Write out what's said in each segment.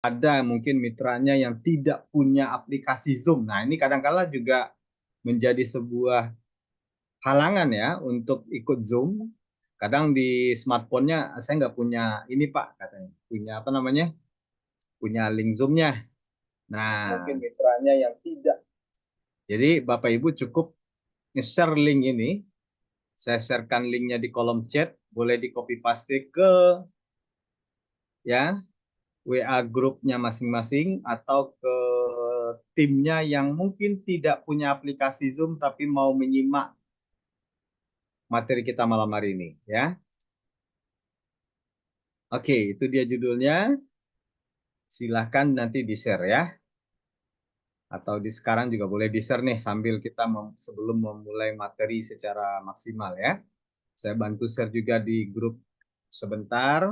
ada mungkin mitranya yang tidak punya aplikasi Zoom. Nah, ini kadang-kala juga menjadi sebuah halangan ya untuk ikut Zoom. Kadang di smartphone-nya saya nggak punya ini Pak katanya, punya apa namanya, punya link Zoom-nya. Nah, mungkin mitranya yang tidak. Jadi Bapak Ibu cukup nge-share link ini. Saya sharekan linknya di kolom chat, boleh di copy paste ke ya WA grupnya masing-masing atau ke timnya yang mungkin tidak punya aplikasi Zoom tapi mau menyimak materi kita malam hari ini ya. Oke, itu dia judulnya. Silahkan nanti di-share ya. Atau di sekarang juga boleh di-share nih sambil kita sebelum memulai materi secara maksimal ya. Saya bantu share juga di grup sebentar.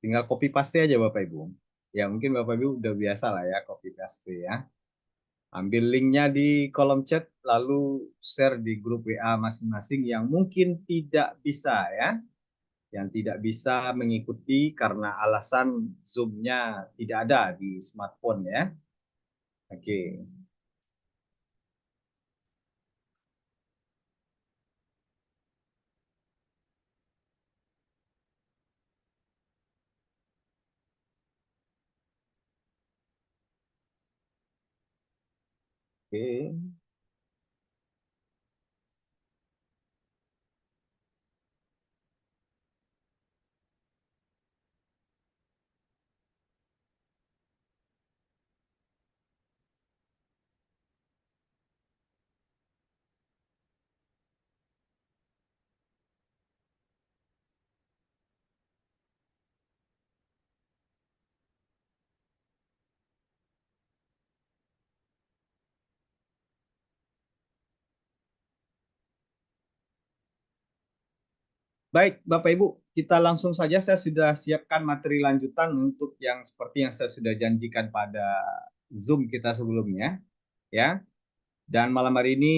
Tinggal copy paste aja Bapak Ibu. Ya mungkin Bapak Ibu udah biasa lah ya copy paste ya. Ambil linknya di kolom chat, lalu share di grup WA masing-masing yang mungkin tidak bisa ya. Yang tidak bisa mengikuti karena alasan Zoom-nya tidak ada di smartphone ya. Oke. Oke. Baik, Bapak Ibu, kita langsung saja. Saya sudah siapkan materi lanjutan untuk yang seperti yang saya sudah janjikan pada Zoom kita sebelumnya, ya. Dan malam hari ini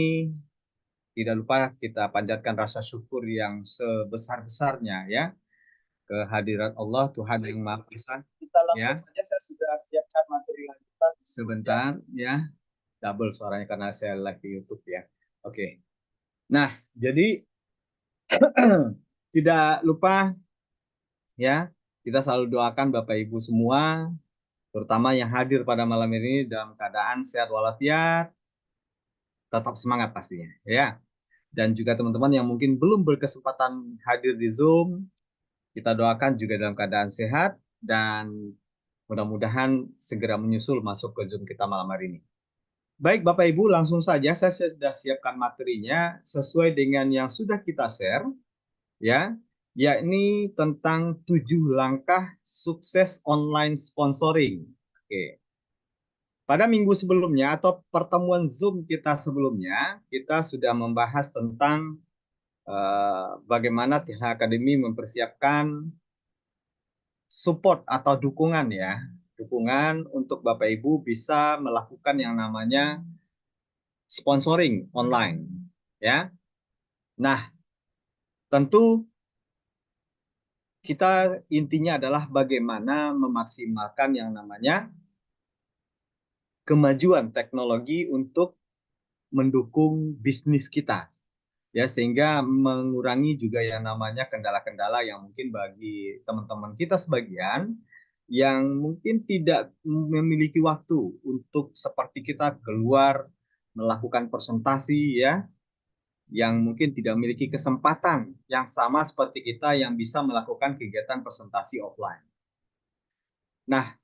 tidak lupa kita panjatkan rasa syukur yang sebesar-besarnya, ya, kehadirat Allah Tuhan yang Maha Esa. Kita langsung saja. Saya sudah siapkan materi lanjutan. Sebentar, ya. Double suaranya karena saya live di YouTube ya. Oke. Nah, jadi tidak lupa ya, kita selalu doakan Bapak Ibu semua, terutama yang hadir pada malam ini dalam keadaan sehat walafiat, tetap semangat pastinya, ya. Dan juga teman-teman yang mungkin belum berkesempatan hadir di Zoom, kita doakan juga dalam keadaan sehat dan mudah-mudahan segera menyusul masuk ke Zoom kita malam hari ini. Baik Bapak Ibu, langsung saja saya sudah siapkan materinya sesuai dengan yang sudah kita share, ya, yakni tentang 7 langkah sukses online sponsoring. Oke. Pada minggu sebelumnya atau pertemuan Zoom kita sebelumnya, kita sudah membahas tentang bagaimana TH Academy mempersiapkan support atau dukungan ya, dukungan untuk Bapak Ibu bisa melakukan yang namanya sponsoring online, ya. Nah, tentu kita intinya adalah bagaimana memaksimalkan yang namanya kemajuan teknologi untuk mendukung bisnis kita ya, sehingga mengurangi juga yang namanya kendala-kendala yang mungkin bagi teman-teman kita sebagian yang mungkin tidak memiliki waktu untuk seperti kita keluar melakukan presentasi ya, yang mungkin tidak memiliki kesempatan yang sama seperti kita yang bisa melakukan kegiatan presentasi offline. Nah,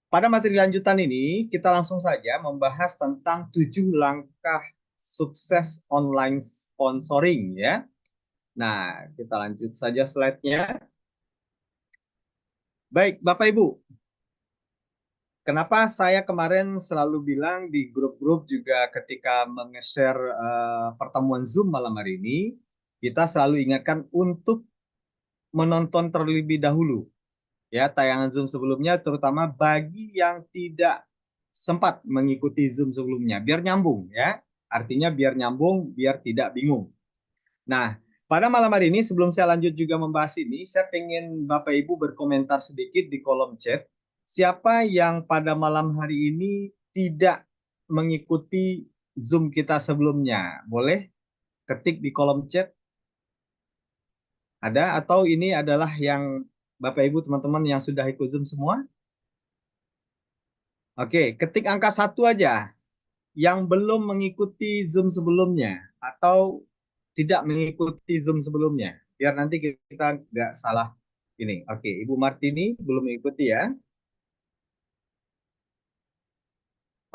pada materi lanjutan ini, kita langsung saja membahas tentang 7 langkah sukses online sponsoring ya. Nah, kita lanjut saja slide-nya. Baik, Bapak Ibu, kenapa saya kemarin selalu bilang di grup-grup juga ketika meng-share pertemuan Zoom malam hari ini, kita selalu ingatkan untuk menonton terlebih dahulu ya tayangan Zoom sebelumnya, terutama bagi yang tidak sempat mengikuti Zoom sebelumnya, biar nyambung ya. Artinya biar nyambung, biar tidak bingung. Nah, Pada malam hari ini, sebelum saya lanjut juga membahas ini, saya pengen Bapak Ibu berkomentar sedikit di kolom chat. Siapa yang pada malam hari ini tidak mengikuti Zoom kita sebelumnya? Boleh ketik di kolom chat. Ada? Atau ini adalah yang Bapak Ibu teman-teman yang sudah ikut Zoom semua? Oke, ketik angka 1 aja. Yang belum mengikuti Zoom sebelumnya. Atau tidak mengikuti Zoom sebelumnya. Biar nanti kita nggak salah ini. Oke, Ibu Martini belum mengikuti ya.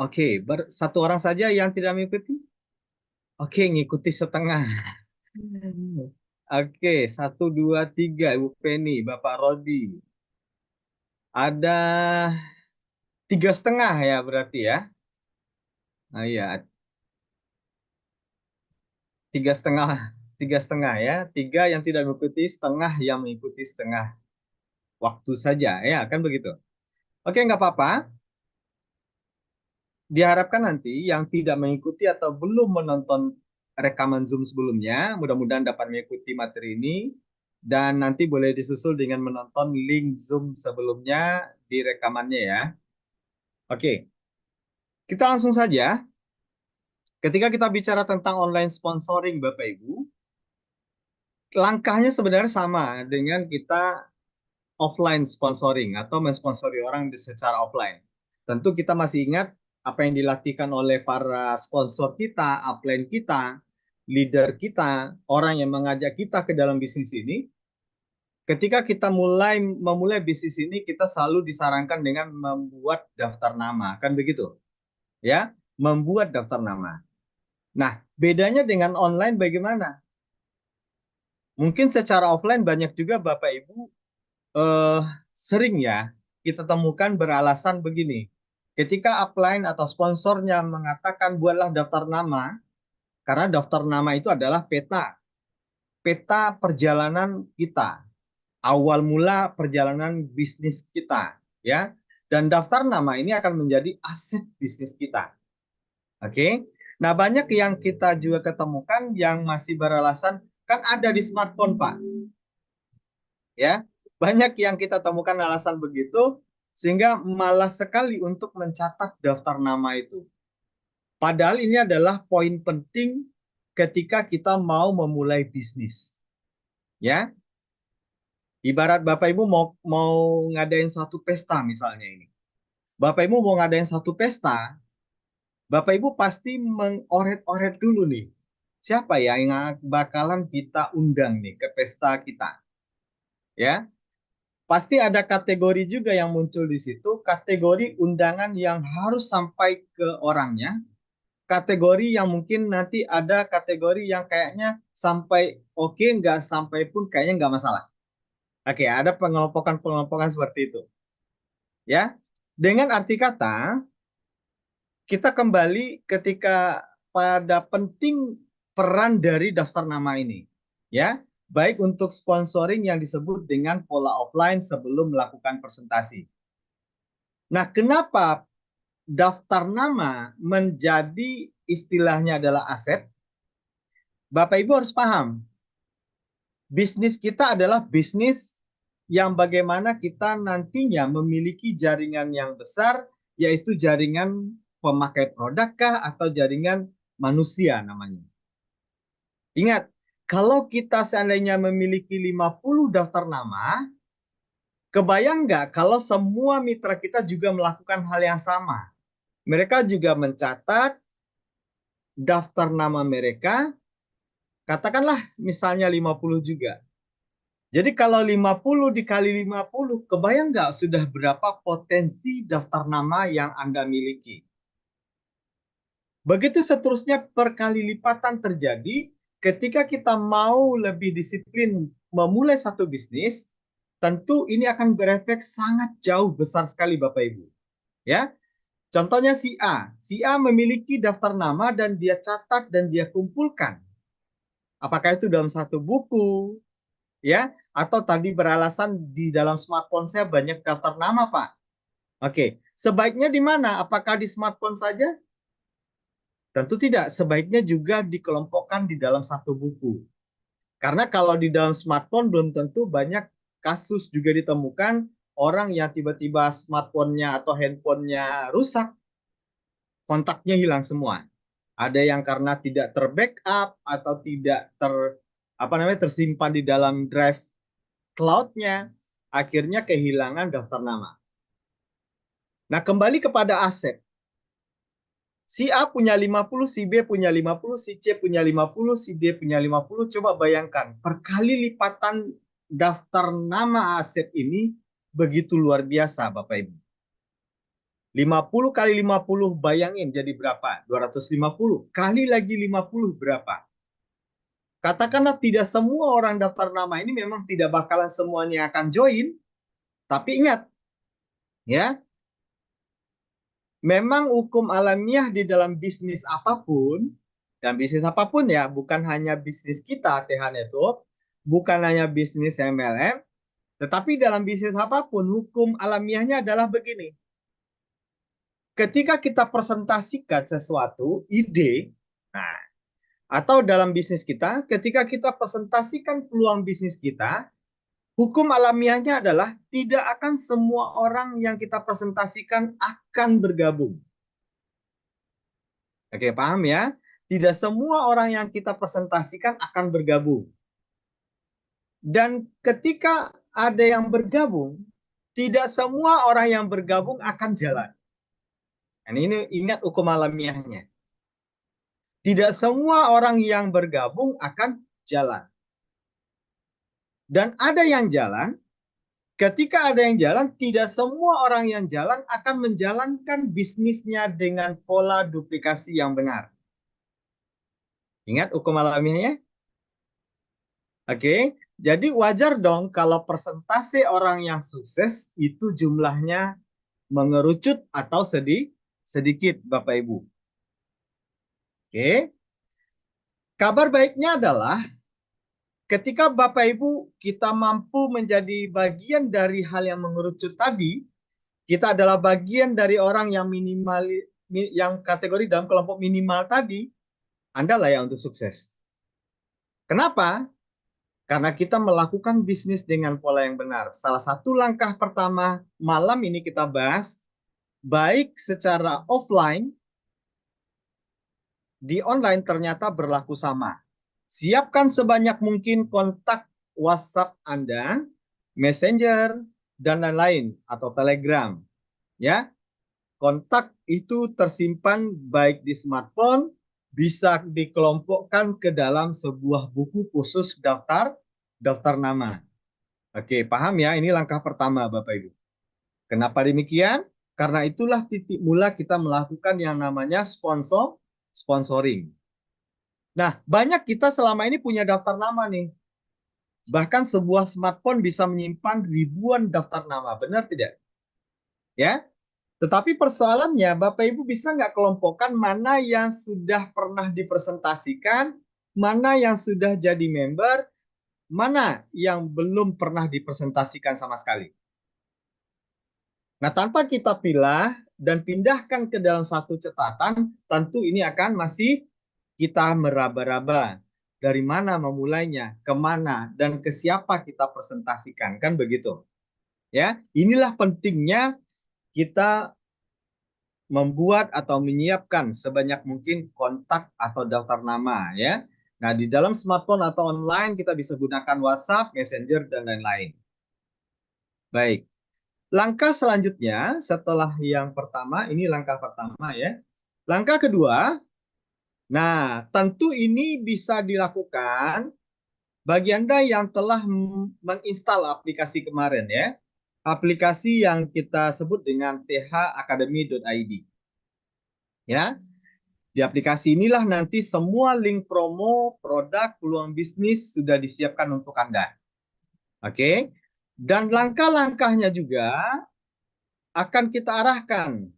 Oke, satu orang saja yang tidak mengikuti. Oke, ngikuti setengah. Oke, satu, dua, tiga. Ibu Penny, Bapak Rodi. Ada 3,5 ya berarti ya. Nah, iya, 3,5, 3,5 ya. Tiga yang tidak mengikuti, setengah yang mengikuti setengah waktu saja ya, kan begitu. Oke, nggak apa-apa. Diharapkan nanti yang tidak mengikuti atau belum menonton rekaman Zoom sebelumnya, mudah-mudahan dapat mengikuti materi ini dan nanti boleh disusul dengan menonton link Zoom sebelumnya di rekamannya ya. Oke, kita langsung saja. Ketika kita bicara tentang online sponsoring, Bapak Ibu, langkahnya sebenarnya sama dengan kita offline sponsoring atau mensponsori orang secara offline. Tentu kita masih ingat apa yang dilatihkan oleh para sponsor kita, upline kita, leader kita, orang yang mengajak kita ke dalam bisnis ini. Ketika kita memulai bisnis ini, kita selalu disarankan dengan membuat daftar nama, kan begitu? Ya, membuat daftar nama. Nah, bedanya dengan online bagaimana? Mungkin secara offline banyak juga Bapak Ibu eh, sering ya kita temukan beralasan begini. Ketika upline atau sponsornya mengatakan buatlah daftar nama, karena daftar nama itu adalah peta perjalanan kita, awal mula perjalanan bisnis kita, ya. Dan daftar nama ini akan menjadi aset bisnis kita. Oke. Nah, banyak yang kita juga ketemukan yang masih beralasan kan ada di smartphone, Pak. Ya, banyak yang kita temukan alasan begitu sehingga malas sekali untuk mencatat daftar nama itu. Padahal ini adalah poin penting ketika kita mau memulai bisnis. Ya, ibarat Bapak Ibu mau mau ngadain satu pesta misalnya ini. Bapak Ibu mau ngadain satu pesta, Bapak Ibu pasti mengoret-oret dulu nih. Siapa ya yang bakalan kita undang nih ke pesta kita? Ya, pasti ada kategori juga yang muncul di situ, kategori undangan yang harus sampai ke orangnya, kategori yang mungkin nanti ada kategori yang kayaknya sampai oke, nggak sampai pun kayaknya nggak masalah. Oke, ada pengelompokan-pengelompokan seperti itu. Ya, dengan arti kata, kita kembali ketika pada penting peran dari daftar nama ini. Ya, baik untuk sponsoring yang disebut dengan pola offline sebelum melakukan presentasi. Nah, kenapa daftar nama menjadi istilahnya adalah aset? Bapak Ibu harus paham, bisnis kita adalah bisnis yang bagaimana kita nantinya memiliki jaringan yang besar, yaitu jaringan pemakai produk kah atau jaringan manusia namanya. Ingat, kalau kita seandainya memiliki 50 daftar nama, kebayang nggak kalau semua mitra kita juga melakukan hal yang sama? Mereka juga mencatat daftar nama mereka, katakanlah misalnya 50 juga. Jadi kalau 50 dikali 50, kebayang nggak sudah berapa potensi daftar nama yang Anda miliki? Begitu seterusnya perkali lipatan terjadi ketika kita mau lebih disiplin memulai satu bisnis, tentu ini akan berefek sangat jauh besar sekali Bapak Ibu. Ya, contohnya si A. Si A memiliki daftar nama dan dia catat dan dia kumpulkan. Apakah itu dalam satu buku, ya, atau tadi beralasan di dalam smartphone saya banyak daftar nama, Pak. Oke, sebaiknya di mana? Apakah di smartphone saja? Tentu tidak. Sebaiknya juga dikelompokkan di dalam satu buku. Karena kalau di dalam smartphone belum tentu banyak kasus juga ditemukan orang yang tiba-tiba smartphone-nya atau handphonenya rusak, kontaknya hilang semua. Ada yang karena tidak terbackup atau tidak tersimpan di dalam drive cloud-nya, akhirnya kehilangan daftar nama. Nah, kembali kepada aset. Si A punya 50, si B punya 50, si C punya 50, si D punya 50. Coba bayangkan, perkali lipatan daftar nama aset ini begitu luar biasa, Bapak Ibu. 50 kali 50, bayangin jadi berapa? 250. Kali lagi 50 berapa? Katakanlah tidak semua orang daftar nama ini memang tidak bakalan semuanya akan join. Tapi ingat, ya, memang hukum alamiah di dalam bisnis apapun, dan bisnis apapun ya, bukan hanya bisnis kita, TH Network, bukan hanya bisnis MLM, tetapi dalam bisnis apapun, hukum alamiahnya adalah begini. Ketika kita presentasikan sesuatu, ide, nah, atau dalam bisnis kita, ketika kita presentasikan peluang bisnis kita, hukum alamiahnya adalah tidak akan semua orang yang kita presentasikan akan bergabung. Oke, paham ya? Tidak semua orang yang kita presentasikan akan bergabung. Dan ketika ada yang bergabung, tidak semua orang yang bergabung akan jalan. Dan ini ingat hukum alamiahnya. Tidak semua orang yang bergabung akan jalan. Dan ada yang jalan, ketika ada yang jalan, tidak semua orang yang jalan akan menjalankan bisnisnya dengan pola duplikasi yang benar. Ingat hukum alamiahnya? Oke, jadi wajar dong kalau persentase orang yang sukses itu jumlahnya mengerucut atau sedikit, Bapak Ibu. Oke, kabar baiknya adalah ketika Bapak Ibu kita mampu menjadi bagian dari hal yang mengerucut tadi, kita adalah bagian dari orang yang minimal, yang kategori dalam kelompok minimal tadi, Anda layak untuk sukses. Kenapa? Karena kita melakukan bisnis dengan pola yang benar. Salah satu langkah pertama malam ini kita bahas, baik secara offline, di online ternyata berlaku sama. Siapkan sebanyak mungkin kontak WhatsApp Anda, Messenger, dan lain-lain, atau Telegram. Ya, kontak itu tersimpan baik di smartphone, bisa dikelompokkan ke dalam sebuah buku khusus daftar nama. Oke, paham ya? Ini langkah pertama, Bapak Ibu. Kenapa demikian? Karena itulah titik mula kita melakukan yang namanya sponsoring. Nah, banyak kita selama ini punya daftar nama nih. Bahkan sebuah smartphone bisa menyimpan ribuan daftar nama, benar tidak? Ya, tetapi persoalannya, Bapak Ibu bisa nggak kelompokkan mana yang sudah pernah dipresentasikan, mana yang sudah jadi member, mana yang belum pernah dipresentasikan sama sekali. Nah, tanpa kita pilih dan pindahkan ke dalam satu catatan, tentu ini akan masih kita meraba-raba. Dari mana memulainya, kemana, dan ke siapa kita presentasikan, kan begitu. Ya, inilah pentingnya kita membuat atau menyiapkan sebanyak mungkin kontak atau daftar nama, ya. Nah, di dalam smartphone atau online kita bisa gunakan WhatsApp, Messenger, dan lain-lain. Baik. Langkah selanjutnya setelah yang pertama, ini langkah pertama ya. Langkah kedua, nah tentu ini bisa dilakukan bagi Anda yang telah menginstal aplikasi kemarin ya. Aplikasi yang kita sebut dengan thacademy.id. Ya. Di aplikasi inilah nanti semua link promo, produk, peluang bisnis sudah disiapkan untuk Anda. Oke. Dan langkah-langkahnya juga akan kita arahkan.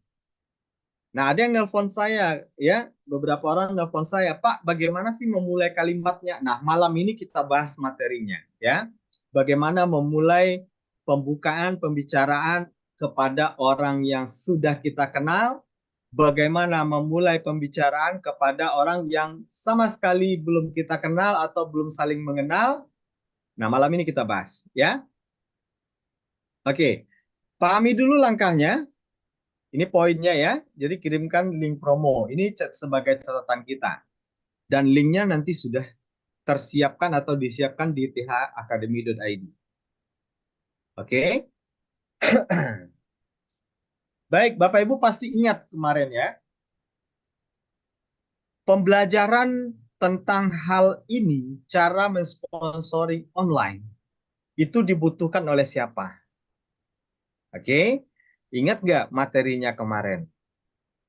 Nah, ada yang nelpon saya, ya, beberapa orang nelpon saya, Pak, bagaimana sih memulai kalimatnya? Nah, malam ini kita bahas materinya, ya. Bagaimana memulai pembukaan, pembicaraan kepada orang yang sudah kita kenal, bagaimana memulai pembicaraan kepada orang yang sama sekali belum kita kenal atau belum saling mengenal. Nah, malam ini kita bahas, ya. Oke, pahami dulu langkahnya. Ini poinnya ya. Jadi kirimkan link promo. Ini sebagai catatan kita. Dan linknya nanti sudah tersiapkan atau disiapkan di thacademy.id. Oke. Baik, Bapak Ibu pasti ingat kemarin ya. Pembelajaran tentang hal ini, cara mensponsori online, itu dibutuhkan oleh siapa? Oke, ingat nggak materinya kemarin?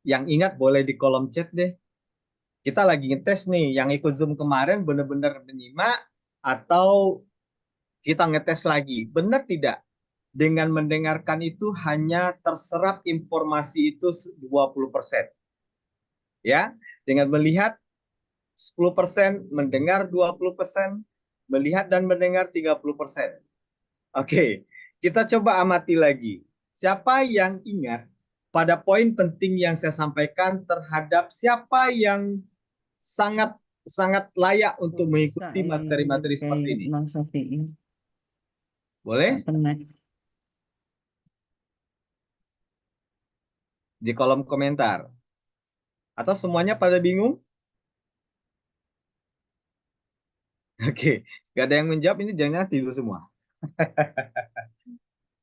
Yang ingat boleh di kolom chat deh. Kita lagi ngetes nih, yang ikut Zoom kemarin benar-benar menyimak atau kita ngetes lagi. Benar tidak? Dengan mendengarkan itu hanya terserap informasi itu 20%. Ya, dengan melihat 10%, mendengar 20%, melihat dan mendengar 30%. Oke, kita coba amati lagi. Siapa yang ingat pada poin penting yang saya sampaikan terhadap siapa yang sangat sangat layak untuk mengikuti materi-materi seperti ini? Boleh? Di kolom komentar. Atau semuanya pada bingung? Oke, gak ada yang menjawab, ini jangan tidur semua.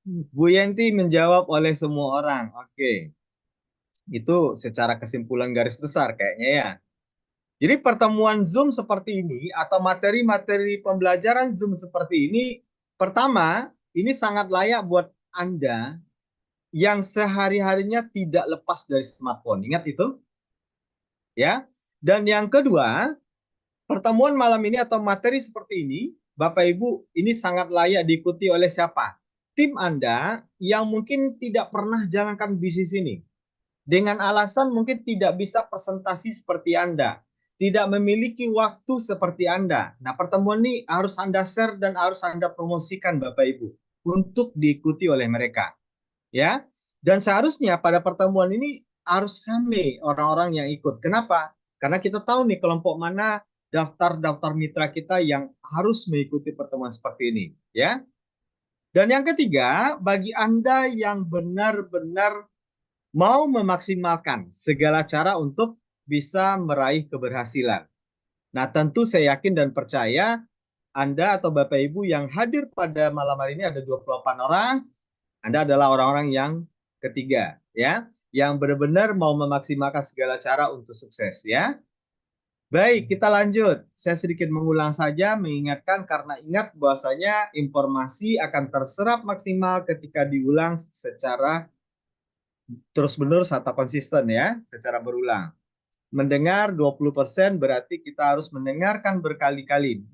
Bu Yenti menjawab oleh semua orang. Oke, itu secara kesimpulan garis besar kayaknya ya. Jadi pertemuan Zoom seperti ini atau materi-materi pembelajaran Zoom seperti ini, pertama, ini sangat layak buat Anda yang sehari-harinya tidak lepas dari smartphone. Ingat itu? Ya. Dan yang kedua, pertemuan malam ini atau materi seperti ini, Bapak Ibu, ini sangat layak diikuti oleh siapa? Tim Anda yang mungkin tidak pernah jalankan bisnis ini. Dengan alasan mungkin tidak bisa presentasi seperti Anda. Tidak memiliki waktu seperti Anda. Nah, pertemuan ini harus Anda share dan harus Anda promosikan Bapak Ibu untuk diikuti oleh mereka. Ya. Dan seharusnya pada pertemuan ini harus ramai orang-orang yang ikut. Kenapa? Karena kita tahu nih kelompok mana daftar-daftar mitra kita yang harus mengikuti pertemuan seperti ini, ya. Dan yang ketiga, bagi Anda yang benar-benar mau memaksimalkan segala cara untuk bisa meraih keberhasilan. Nah, tentu saya yakin dan percaya Anda atau Bapak Ibu yang hadir pada malam hari ini ada 28 orang, Anda adalah orang-orang yang ketiga, ya, yang benar-benar mau memaksimalkan segala cara untuk sukses, ya. Baik, kita lanjut. Saya sedikit mengulang saja, mengingatkan karena ingat bahwasanya informasi akan terserap maksimal ketika diulang secara terus-menerus atau konsisten ya, secara berulang. Mendengar 20% berarti kita harus mendengarkan berkali-kali.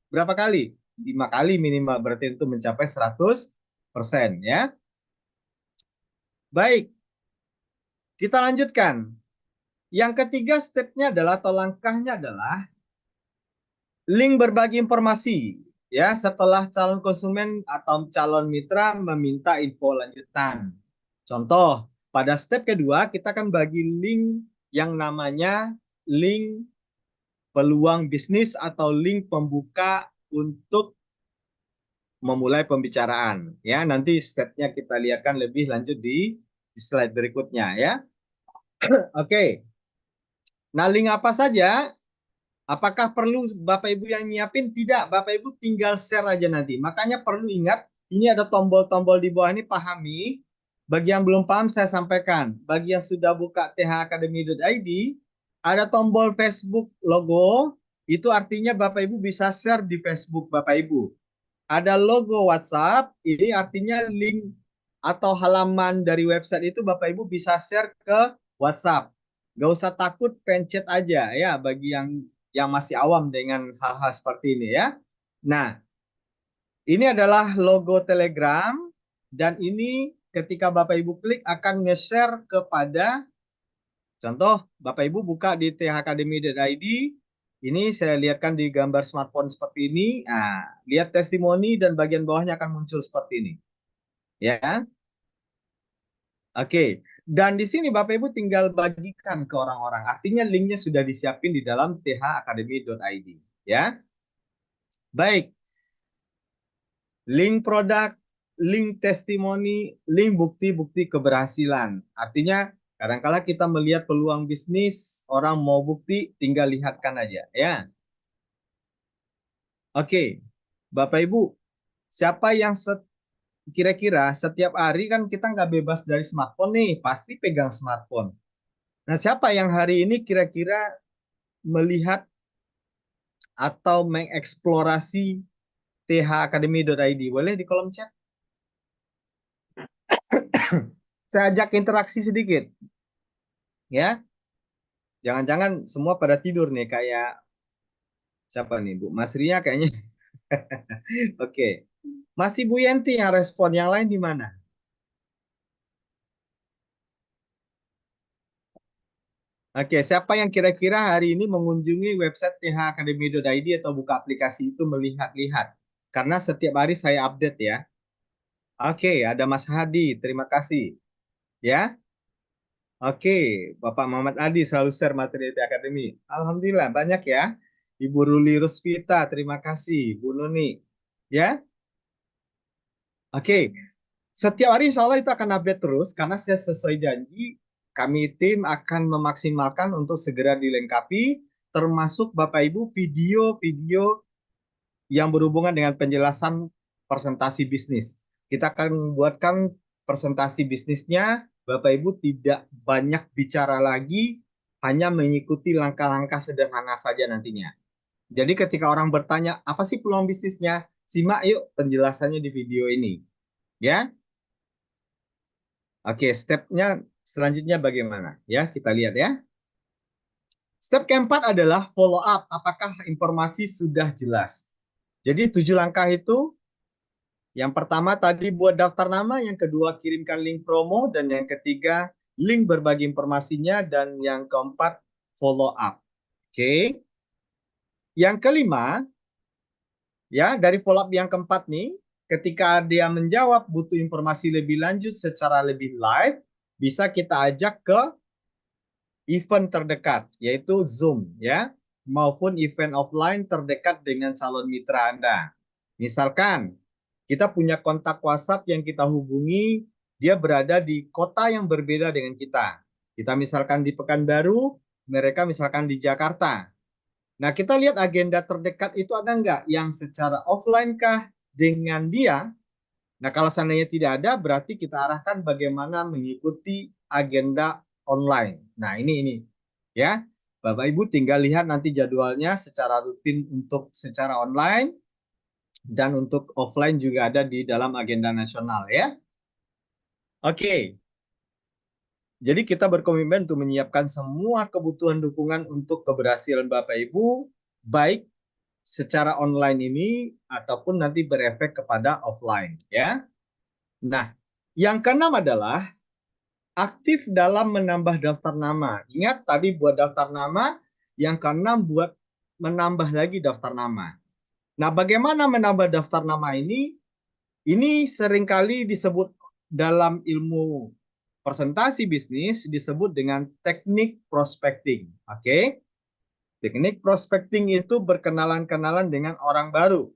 Berapa kali? 5 kali minimal, berarti itu mencapai 100% ya. Baik, kita lanjutkan. Yang ketiga stepnya adalah atau langkahnya adalah link berbagi informasi. Ya, setelah calon konsumen atau calon mitra meminta info lanjutan. Contoh, pada step kedua kita akan bagi link yang namanya link peluang bisnis atau link pembuka untuk memulai pembicaraan. Ya, nanti stepnya kita lihatkan lebih lanjut di slide berikutnya ya. Oke. Nah, link apa saja? Apakah perlu Bapak Ibu yang nyiapin? Tidak, Bapak Ibu tinggal share aja nanti. Makanya perlu ingat, ini ada tombol-tombol di bawah ini, pahami. Bagi yang belum paham saya sampaikan. Bagi yang sudah buka thacademy.id, ada tombol Facebook logo, itu artinya Bapak Ibu bisa share di Facebook Bapak Ibu. Ada logo WhatsApp, ini artinya link atau halaman dari website itu Bapak Ibu bisa share ke WhatsApp. Gak usah takut, pencet aja ya bagi yang masih awam dengan hal-hal seperti ini ya. Nah, ini adalah logo Telegram dan ini ketika Bapak Ibu klik akan nge-share kepada, contoh Bapak Ibu buka di thacademy.id, ini saya lihatkan di gambar smartphone seperti ini. Nah, lihat testimoni dan bagian bawahnya akan muncul seperti ini. Ya. Oke. Dan di sini Bapak Ibu tinggal bagikan ke orang-orang. Artinya linknya sudah disiapin di dalam thacademy.id. Ya, baik. Link produk, link testimoni, link bukti-bukti keberhasilan. Artinya kadang-kala kita melihat peluang bisnis, orang mau bukti, tinggal lihatkan aja. Ya, oke. Bapak Ibu, siapa yang kira-kira setiap hari kan kita nggak bebas dari smartphone nih, pasti pegang smartphone. Nah, siapa yang hari ini kira-kira melihat atau mengeksplorasi thacademy.id? Boleh di kolom chat? Saya ajak interaksi sedikit, ya. Jangan-jangan semua pada tidur nih, kayak siapa nih, Bu? Mas Ria kayaknya. Oke. Masih Bu Yenti yang respon, yang lain di mana? Oke, siapa yang kira-kira hari ini mengunjungi website thacademy.id atau buka aplikasi itu melihat-lihat? Karena setiap hari saya update ya. Oke, ada Mas Hadi, terima kasih. Ya, oke, Bapak Muhammad Adi selalu share materi di Akademi. Alhamdulillah banyak ya. Ibu Ruli Ruspita, terima kasih. Bu Nuni, ya. Oke, setiap hari insya Allah itu akan update terus karena saya sesuai janji kami tim akan memaksimalkan untuk segera dilengkapi termasuk Bapak Ibu video-video yang berhubungan dengan penjelasan presentasi bisnis. Kita akan buatkan presentasi bisnisnya, Bapak Ibu tidak banyak bicara lagi, hanya mengikuti langkah-langkah sederhana saja nantinya. Jadi ketika orang bertanya, apa sih peluang bisnisnya? Simak yuk penjelasannya di video ini. Ya, oke, stepnya selanjutnya bagaimana? Ya, kita lihat ya. Step keempat adalah follow up. Apakah informasi sudah jelas? Jadi 7 langkah itu, yang pertama tadi buat daftar nama, yang kedua kirimkan link promo, dan yang ketiga link berbagi informasinya, dan yang keempat follow up. Oke. Yang kelima, ya dari follow up yang keempat nih, ketika dia menjawab butuh informasi lebih lanjut secara lebih live, bisa kita ajak ke event terdekat, yaitu Zoom, ya, maupun event offline terdekat dengan calon mitra Anda. Misalkan, kita punya kontak WhatsApp yang kita hubungi, dia berada di kota yang berbeda dengan kita. Kita misalkan di Pekanbaru, mereka misalkan di Jakarta. Nah, kita lihat agenda terdekat itu ada nggak yang secara offline kah dengan dia. Nah, kalau seandainya tidak ada, berarti kita arahkan bagaimana mengikuti agenda online. Nah, ini ya. Bapak Ibu tinggal lihat nanti jadwalnya secara rutin untuk secara online dan untuk offline juga ada di dalam agenda nasional ya. Oke. Jadi kita berkomitmen untuk menyiapkan semua kebutuhan dukungan untuk keberhasilan Bapak Ibu, baik secara online ini ataupun nanti berefek kepada offline ya. Nah, yang keenam adalah aktif dalam menambah daftar nama. Ingat tadi buat daftar nama, yang keenam buat menambah lagi daftar nama. Nah, bagaimana menambah daftar nama ini? Ini seringkali disebut dalam ilmu presentasi bisnis disebut dengan teknik prospecting. Oke? Teknik prospecting itu berkenalan-kenalan dengan orang baru.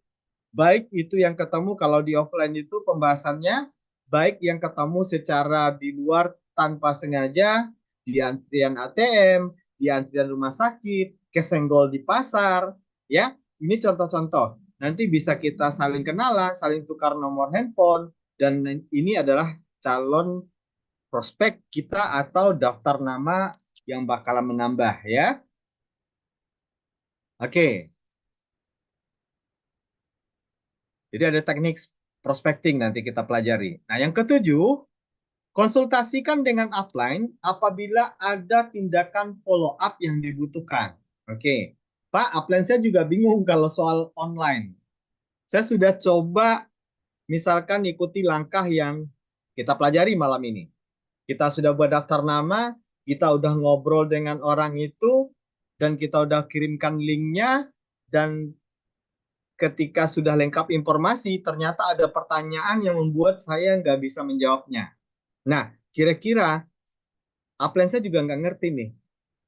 Baik itu yang ketemu kalau di offline itu pembahasannya, baik yang ketemu secara di luar tanpa sengaja, di antrian ATM, di antrian rumah sakit, kesenggol di pasar, ya. Ini contoh-contoh. Nanti bisa kita saling kenalan, saling tukar nomor handphone, dan ini adalah calon prospek kita atau daftar nama yang bakalan menambah, ya. Oke. Jadi ada teknik prospecting nanti kita pelajari. Nah, yang ketujuh, konsultasikan dengan upline apabila ada tindakan follow up yang dibutuhkan. Oke, Pak, upline saya juga bingung kalau soal online. Saya sudah coba misalkan ikuti langkah yang kita pelajari malam ini. Kita sudah buat daftar nama, kita udah ngobrol dengan orang itu, dan kita udah kirimkan linknya, dan ketika sudah lengkap informasi, ternyata ada pertanyaan yang membuat saya nggak bisa menjawabnya. Nah, kira-kira upline saya juga nggak ngerti nih,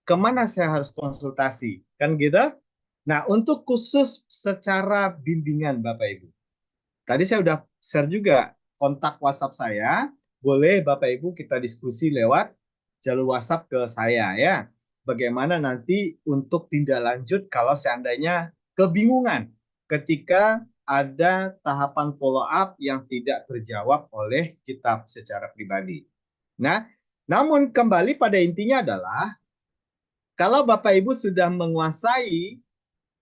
kemana saya harus konsultasi, kan gitu. Nah, untuk khusus secara bimbingan Bapak Ibu, tadi saya udah share juga kontak WhatsApp saya. Boleh Bapak Ibu kita diskusi lewat jalur WhatsApp ke saya ya. Bagaimana nanti untuk tindak lanjut kalau seandainya kebingungan ketika ada tahapan follow up yang tidak terjawab oleh kita secara pribadi. Nah, namun kembali pada intinya adalah kalau Bapak Ibu sudah menguasai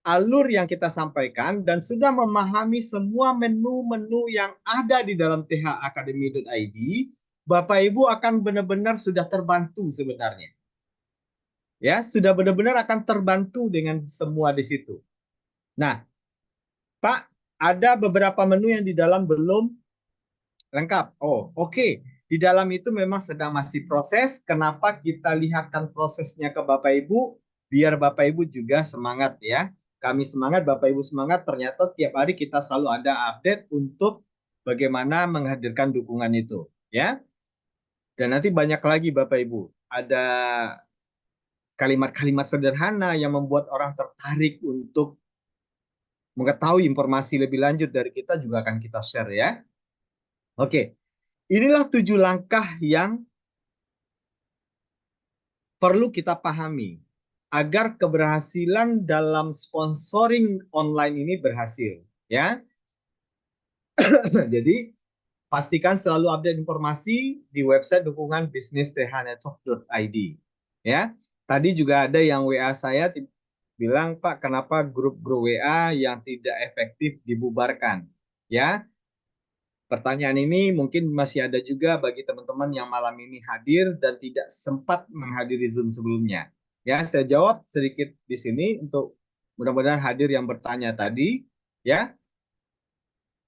alur yang kita sampaikan dan sudah memahami semua menu-menu yang ada di dalam thacademy.id, Bapak Ibu akan benar-benar sudah terbantu sebenarnya. Ya, sudah benar-benar akan terbantu dengan semua di situ. Nah, Pak, ada beberapa menu yang di dalam belum lengkap. Oh, oke. Di dalam itu memang sedang masih proses. Kenapa kita lihatkan prosesnya ke Bapak Ibu? Biar Bapak Ibu juga semangat ya. Kami semangat, Bapak Ibu semangat. Ternyata tiap hari kita selalu ada update untuk bagaimana menghadirkan dukungan itu. Ya. Dan nanti banyak lagi Bapak Ibu. Ada kalimat-kalimat sederhana yang membuat orang tertarik untuk mengetahui informasi lebih lanjut dari kita juga akan kita share ya. Oke, inilah 7 langkah yang perlu kita pahami agar keberhasilan dalam sponsoring online ini berhasil ya. Jadi pastikan selalu update informasi di website dukungan bisnis thnetwork.id ya. Tadi juga ada yang WA saya bilang, Pak, kenapa grup-grup WA yang tidak efektif dibubarkan ya. Pertanyaan ini mungkin masih ada juga bagi teman-teman yang malam ini hadir dan tidak sempat menghadiri Zoom sebelumnya. Ya, saya jawab sedikit di sini untuk mudah-mudahan hadir yang bertanya tadi. Ya,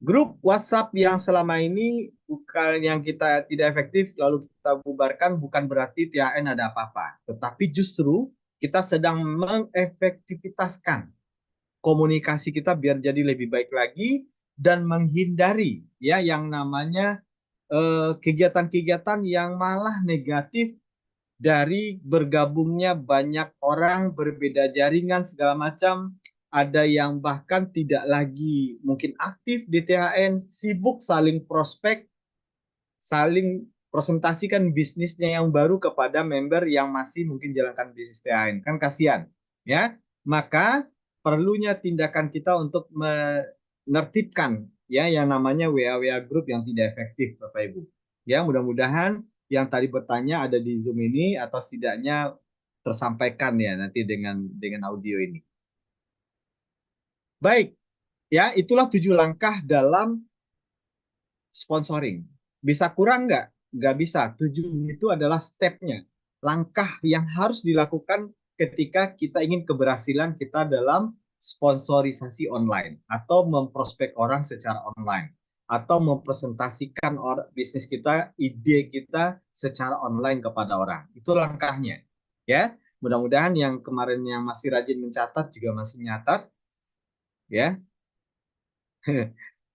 grup WhatsApp yang selama ini bukan yang kita tidak efektif lalu kita bubarkan bukan berarti THN ada apa-apa. Tetapi justru kita sedang mengefektivitaskan komunikasi kita biar jadi lebih baik lagi dan menghindari ya yang namanya kegiatan-kegiatan yang malah negatif dari bergabungnya banyak orang berbeda jaringan segala macam. Ada yang bahkan tidak lagi mungkin aktif di THN, sibuk saling prospek, saling presentasikan bisnisnya yang baru kepada member yang masih mungkin jalankan bisnis THN. Kan kasihan, ya. Maka perlunya tindakan kita untuk menertibkan ya yang namanya WA-WA group yang tidak efektif, Bapak Ibu. Ya, mudah-mudahan yang tadi bertanya ada di Zoom ini atau setidaknya tersampaikan ya nanti dengan audio ini. Baik, ya itulah 7 langkah dalam sponsoring. Bisa kurang nggak? Nggak bisa. 7 itu adalah stepnya. Langkah yang harus dilakukan ketika kita ingin keberhasilan kita dalam sponsorisasi online atau memprospek orang secara online atau mempresentasikan bisnis kita, ide kita secara online kepada orang. Itu langkahnya. Ya, mudah-mudahan yang kemarin yang masih rajin mencatat juga masih nyatat ya.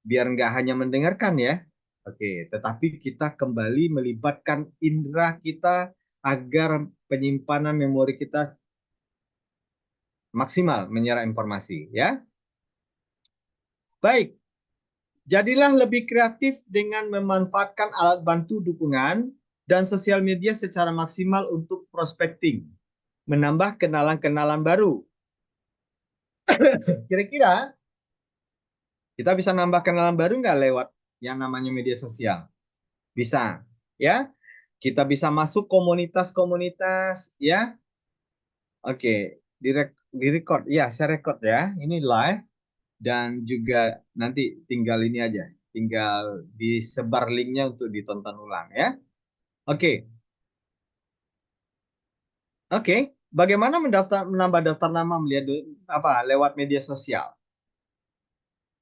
Biar nggak hanya mendengarkan ya. Oke, tetapi kita kembali melibatkan indera kita agar penyimpanan memori kita maksimal menyerap informasi ya. Baik, jadilah lebih kreatif dengan memanfaatkan alat bantu dukungan dan sosial media secara maksimal untuk prospecting, menambah kenalan-kenalan baru. Kira-kira kita bisa nambah kenalan baru nggak lewat yang namanya media sosial? Bisa, ya. Kita bisa masuk komunitas-komunitas, ya. Oke, di record, ya, saya record ya. Ini live dan juga nanti tinggal ini aja, tinggal disebar linknya untuk ditonton ulang, ya. Oke, oke. Bagaimana menambah daftar nama melihat apa lewat media sosial?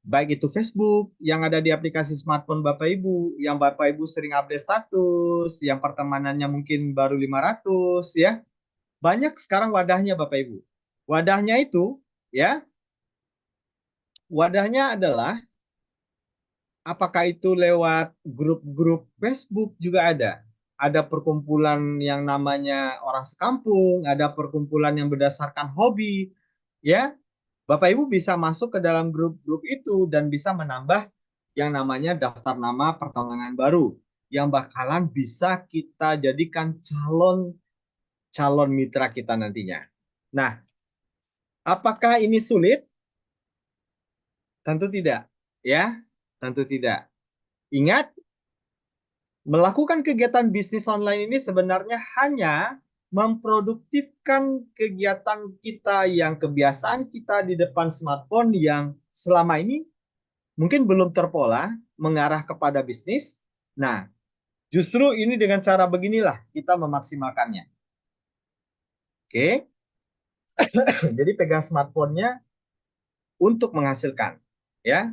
Baik itu Facebook yang ada di aplikasi smartphone Bapak Ibu, yang Bapak Ibu sering update status, yang pertemanannya mungkin baru 500 ya. Banyak sekarang wadahnya Bapak Ibu. Wadahnya itu ya, wadahnya adalah apakah itu lewat grup-grup Facebook juga ada. ada perkumpulan yang namanya orang sekampung, ada perkumpulan yang berdasarkan hobi, ya. Bapak Ibu bisa masuk ke dalam grup-grup itu dan bisa menambah yang namanya daftar nama pertemanan baru yang bakalan bisa kita jadikan calon calon mitra kita nantinya. Nah, apakah ini sulit? Tentu tidak, ya. Tentu tidak. Ingat, melakukan kegiatan bisnis online ini sebenarnya hanya memproduktifkan kegiatan kita yang kebiasaan kita di depan smartphone yang selama ini mungkin belum terpola mengarah kepada bisnis. Nah, justru ini dengan cara beginilah kita memaksimalkannya. Oke, jadi pegang smartphone-nya untuk menghasilkan, ya,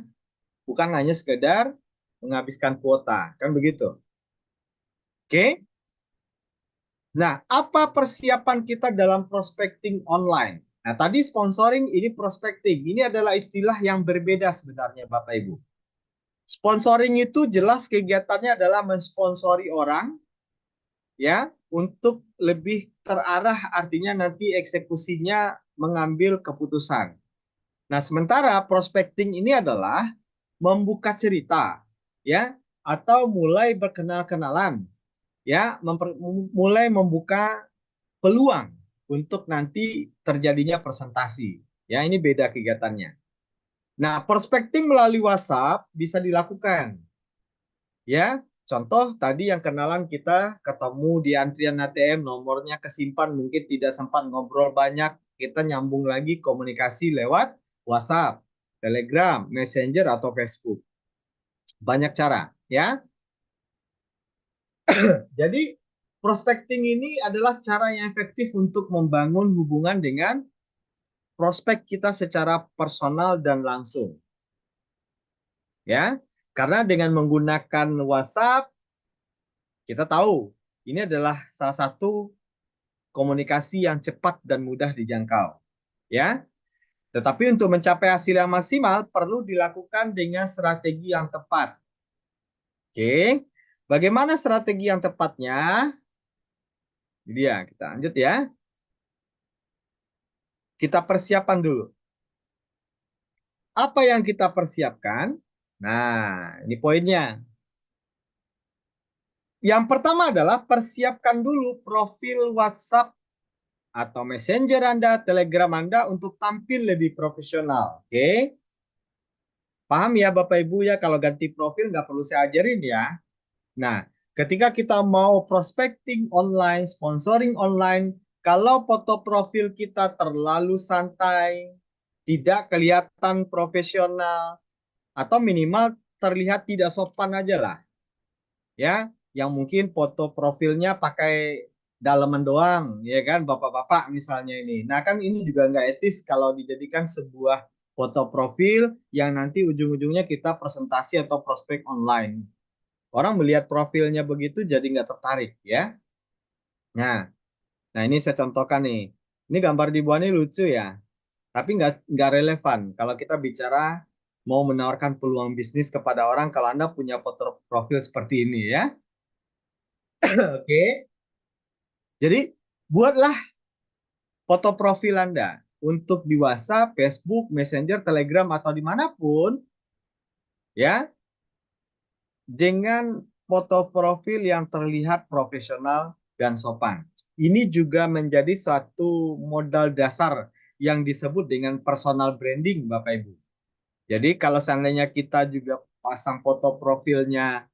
bukan hanya sekedar menghabiskan kuota, kan begitu. Oke, nah apa persiapan kita dalam prospecting online? Nah, tadi sponsoring, ini prospecting. Ini adalah istilah yang berbeda sebenarnya, Bapak Ibu. Sponsoring itu jelas kegiatannya adalah mensponsori orang, ya, untuk lebih terarah, artinya nanti eksekusinya mengambil keputusan. Nah, sementara prospecting ini adalah membuka cerita, ya, atau mulai berkenal-kenalan, ya, mulai membuka peluang untuk nanti terjadinya presentasi. Ya, ini beda kegiatannya. Nah, prospecting melalui WhatsApp bisa dilakukan. Ya, contoh tadi yang kenalan kita ketemu di antrian ATM, nomornya kesimpan, mungkin tidak sempat ngobrol banyak, kita nyambung lagi komunikasi lewat WhatsApp, Telegram, Messenger, atau Facebook. Banyak cara, ya. Jadi, prospecting ini adalah cara yang efektif untuk membangun hubungan dengan prospek kita secara personal dan langsung. Ya, karena dengan menggunakan WhatsApp, kita tahu ini adalah salah satu komunikasi yang cepat dan mudah dijangkau. Ya, tetapi untuk mencapai hasil yang maksimal perlu dilakukan dengan strategi yang tepat. Oke, bagaimana strategi yang tepatnya? Jadi ya, kita lanjut ya. Kita persiapan dulu. Apa yang kita persiapkan? Nah, ini poinnya. Yang pertama adalah persiapkan dulu profil WhatsApp atau Messenger Anda, Telegram Anda untuk tampil lebih profesional. Oke? Paham ya Bapak Ibu ya, kalau ganti profil nggak perlu saya ajarin ya. Nah, ketika kita mau prospecting online, sponsoring online, kalau foto profil kita terlalu santai, tidak kelihatan profesional, atau minimal terlihat tidak sopan aja lah. Ya, yang mungkin foto profilnya pakai daleman doang, ya kan, bapak-bapak misalnya ini. Nah, kan ini juga nggak etis kalau dijadikan sebuah foto profil yang nanti ujung-ujungnya kita presentasi atau prospek online. Orang melihat profilnya begitu jadi nggak tertarik, ya. Nah, ini saya contohkan nih. Ini gambar di bawah ini lucu ya, tapi nggak relevan kalau kita bicara mau menawarkan peluang bisnis kepada orang kalau Anda punya foto profil seperti ini ya. Oke. Jadi buatlah foto profil Anda untuk di WhatsApp, Facebook, Messenger, Telegram, atau dimanapun, ya, dengan foto profil yang terlihat profesional dan sopan. Ini juga menjadi suatu modal dasar yang disebut dengan personal branding, Bapak Ibu. Jadi kalau seandainya kita juga pasang foto profilnya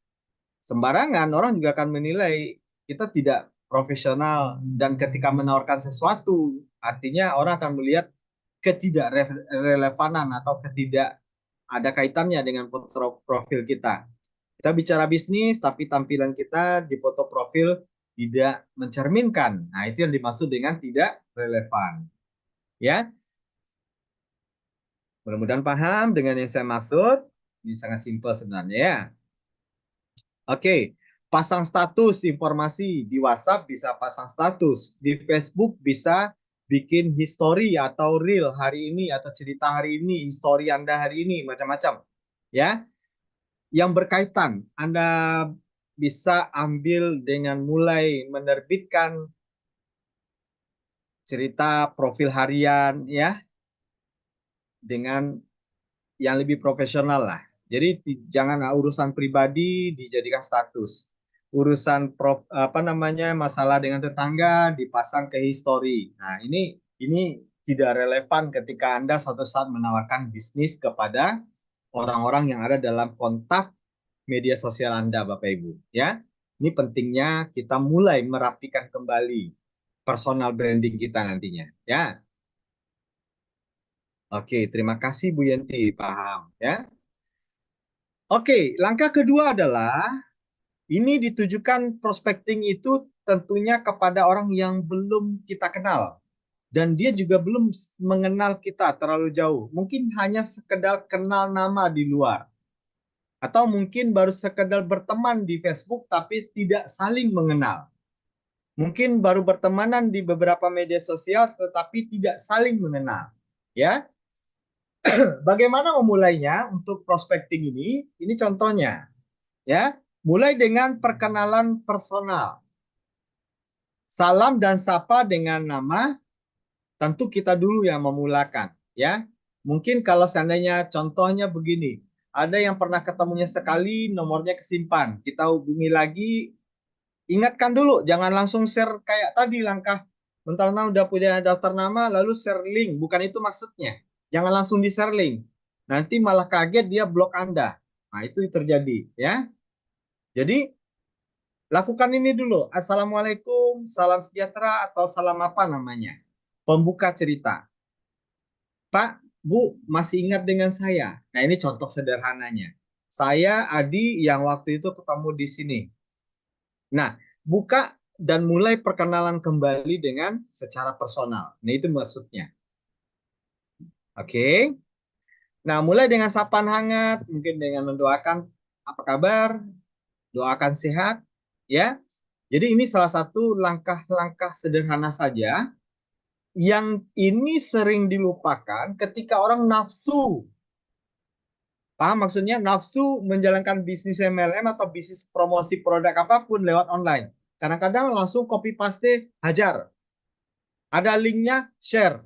sembarangan, orang juga akan menilai kita tidak profesional, dan ketika menawarkan sesuatu, artinya orang akan melihat ketidakrelevanan atau ketidak ada kaitannya dengan foto profil kita. Kita bicara bisnis, tapi tampilan kita di foto profil tidak mencerminkan. Nah, itu yang dimaksud dengan tidak relevan. Ya, mudah-mudahan paham dengan yang saya maksud. Ini sangat simpel sebenarnya ya. Oke, pasang status informasi di WhatsApp bisa pasang status, di Facebook bisa bikin history atau reel hari ini atau cerita hari ini, history Anda hari ini, macam-macam. Ya, yang berkaitan. Anda bisa ambil dengan mulai menerbitkan cerita profil harian ya dengan yang lebih profesional lah. Jadi jangan urusan pribadi dijadikan status. Urusan apa namanya masalah dengan tetangga dipasang ke history. Nah, ini tidak relevan ketika Anda suatu saat menawarkan bisnis kepada orang-orang yang ada dalam kontak media sosial Anda, Bapak Ibu, ya. Ini pentingnya kita mulai merapikan kembali personal branding kita nantinya, ya. Oke, terima kasih Bu Yenti, paham, ya. Oke, langkah kedua adalah ini ditujukan prospecting itu tentunya kepada orang yang belum kita kenal dan dia juga belum mengenal kita terlalu jauh. Mungkin hanya sekedar kenal nama di luar atau mungkin baru sekedar berteman di Facebook tapi tidak saling mengenal. Mungkin baru bertemanan di beberapa media sosial tetapi tidak saling mengenal. Ya, bagaimana memulainya untuk prospecting ini? Ini contohnya. Ya, mulai dengan perkenalan personal. Salam dan sapa dengan nama, tentu kita dulu yang memulakan, ya. Mungkin kalau seandainya contohnya begini, ada yang pernah ketemunya sekali, nomornya kesimpan, kita hubungi lagi, ingatkan dulu, jangan langsung share kayak tadi langkah mentang-mentang udah punya daftar nama, lalu share link, bukan itu maksudnya. Jangan langsung di share link, nanti malah kaget dia blok Anda. Nah itu terjadi, ya. Jadi lakukan ini dulu. Assalamualaikum, salam sejahtera, atau salam apa namanya. Pembuka cerita. Pak, Bu, masih ingat dengan saya? Nah, ini contoh sederhananya. Saya Adi yang waktu itu ketemu di sini. Nah, buka dan mulai perkenalan kembali dengan secara personal. Nah, itu maksudnya. Oke. Nah, mulai dengan sapaan hangat, mungkin dengan mendoakan apa kabar, doakan sehat, ya. Jadi ini salah satu langkah-langkah sederhana saja yang ini sering dilupakan ketika orang nafsu. Paham maksudnya? Nafsu menjalankan bisnis MLM atau bisnis promosi produk apapun lewat online. Kadang-kadang langsung copy paste, hajar. Ada linknya, share.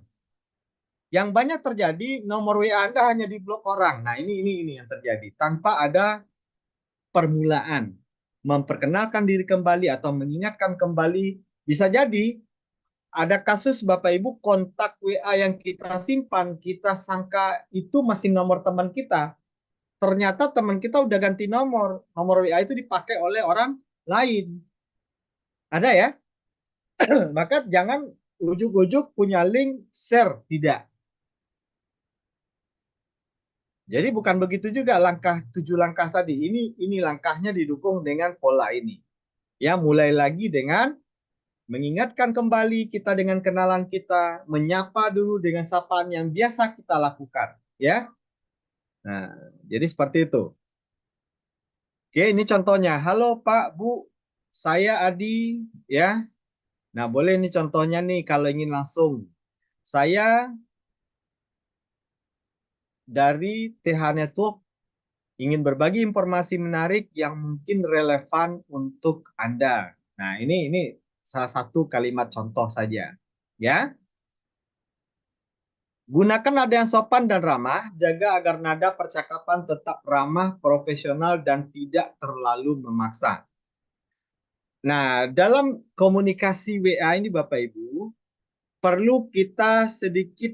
Yang banyak terjadi nomor WA Anda hanya diblok orang. Nah, ini yang terjadi tanpa ada permulaan, memperkenalkan diri kembali atau mengingatkan kembali. Bisa jadi ada kasus Bapak Ibu kontak WA yang kita simpan, kita sangka itu masih nomor teman kita. Ternyata teman kita udah ganti nomor. Nomor WA itu dipakai oleh orang lain. Ada ya? Maka jangan ujuk-ujuk punya link share, tidak. Jadi bukan begitu juga langkah 7 langkah tadi. Ini langkahnya didukung dengan pola ini. Ya, mulai lagi dengan mengingatkan kembali kita dengan kenalan kita, menyapa dulu dengan sapaan yang biasa kita lakukan, ya. Nah, jadi seperti itu. Oke, ini contohnya. Halo Pak, Bu, saya Adi, ya. Nah, boleh ini contohnya nih kalau ingin langsung. Saya dari TH Network ingin berbagi informasi menarik yang mungkin relevan untuk Anda. Nah, ini salah satu kalimat contoh saja, ya. Gunakan nada yang sopan dan ramah, jaga agar nada percakapan tetap ramah, profesional, dan tidak terlalu memaksa. Nah, dalam komunikasi WA ini Bapak Ibu, perlu kita sedikit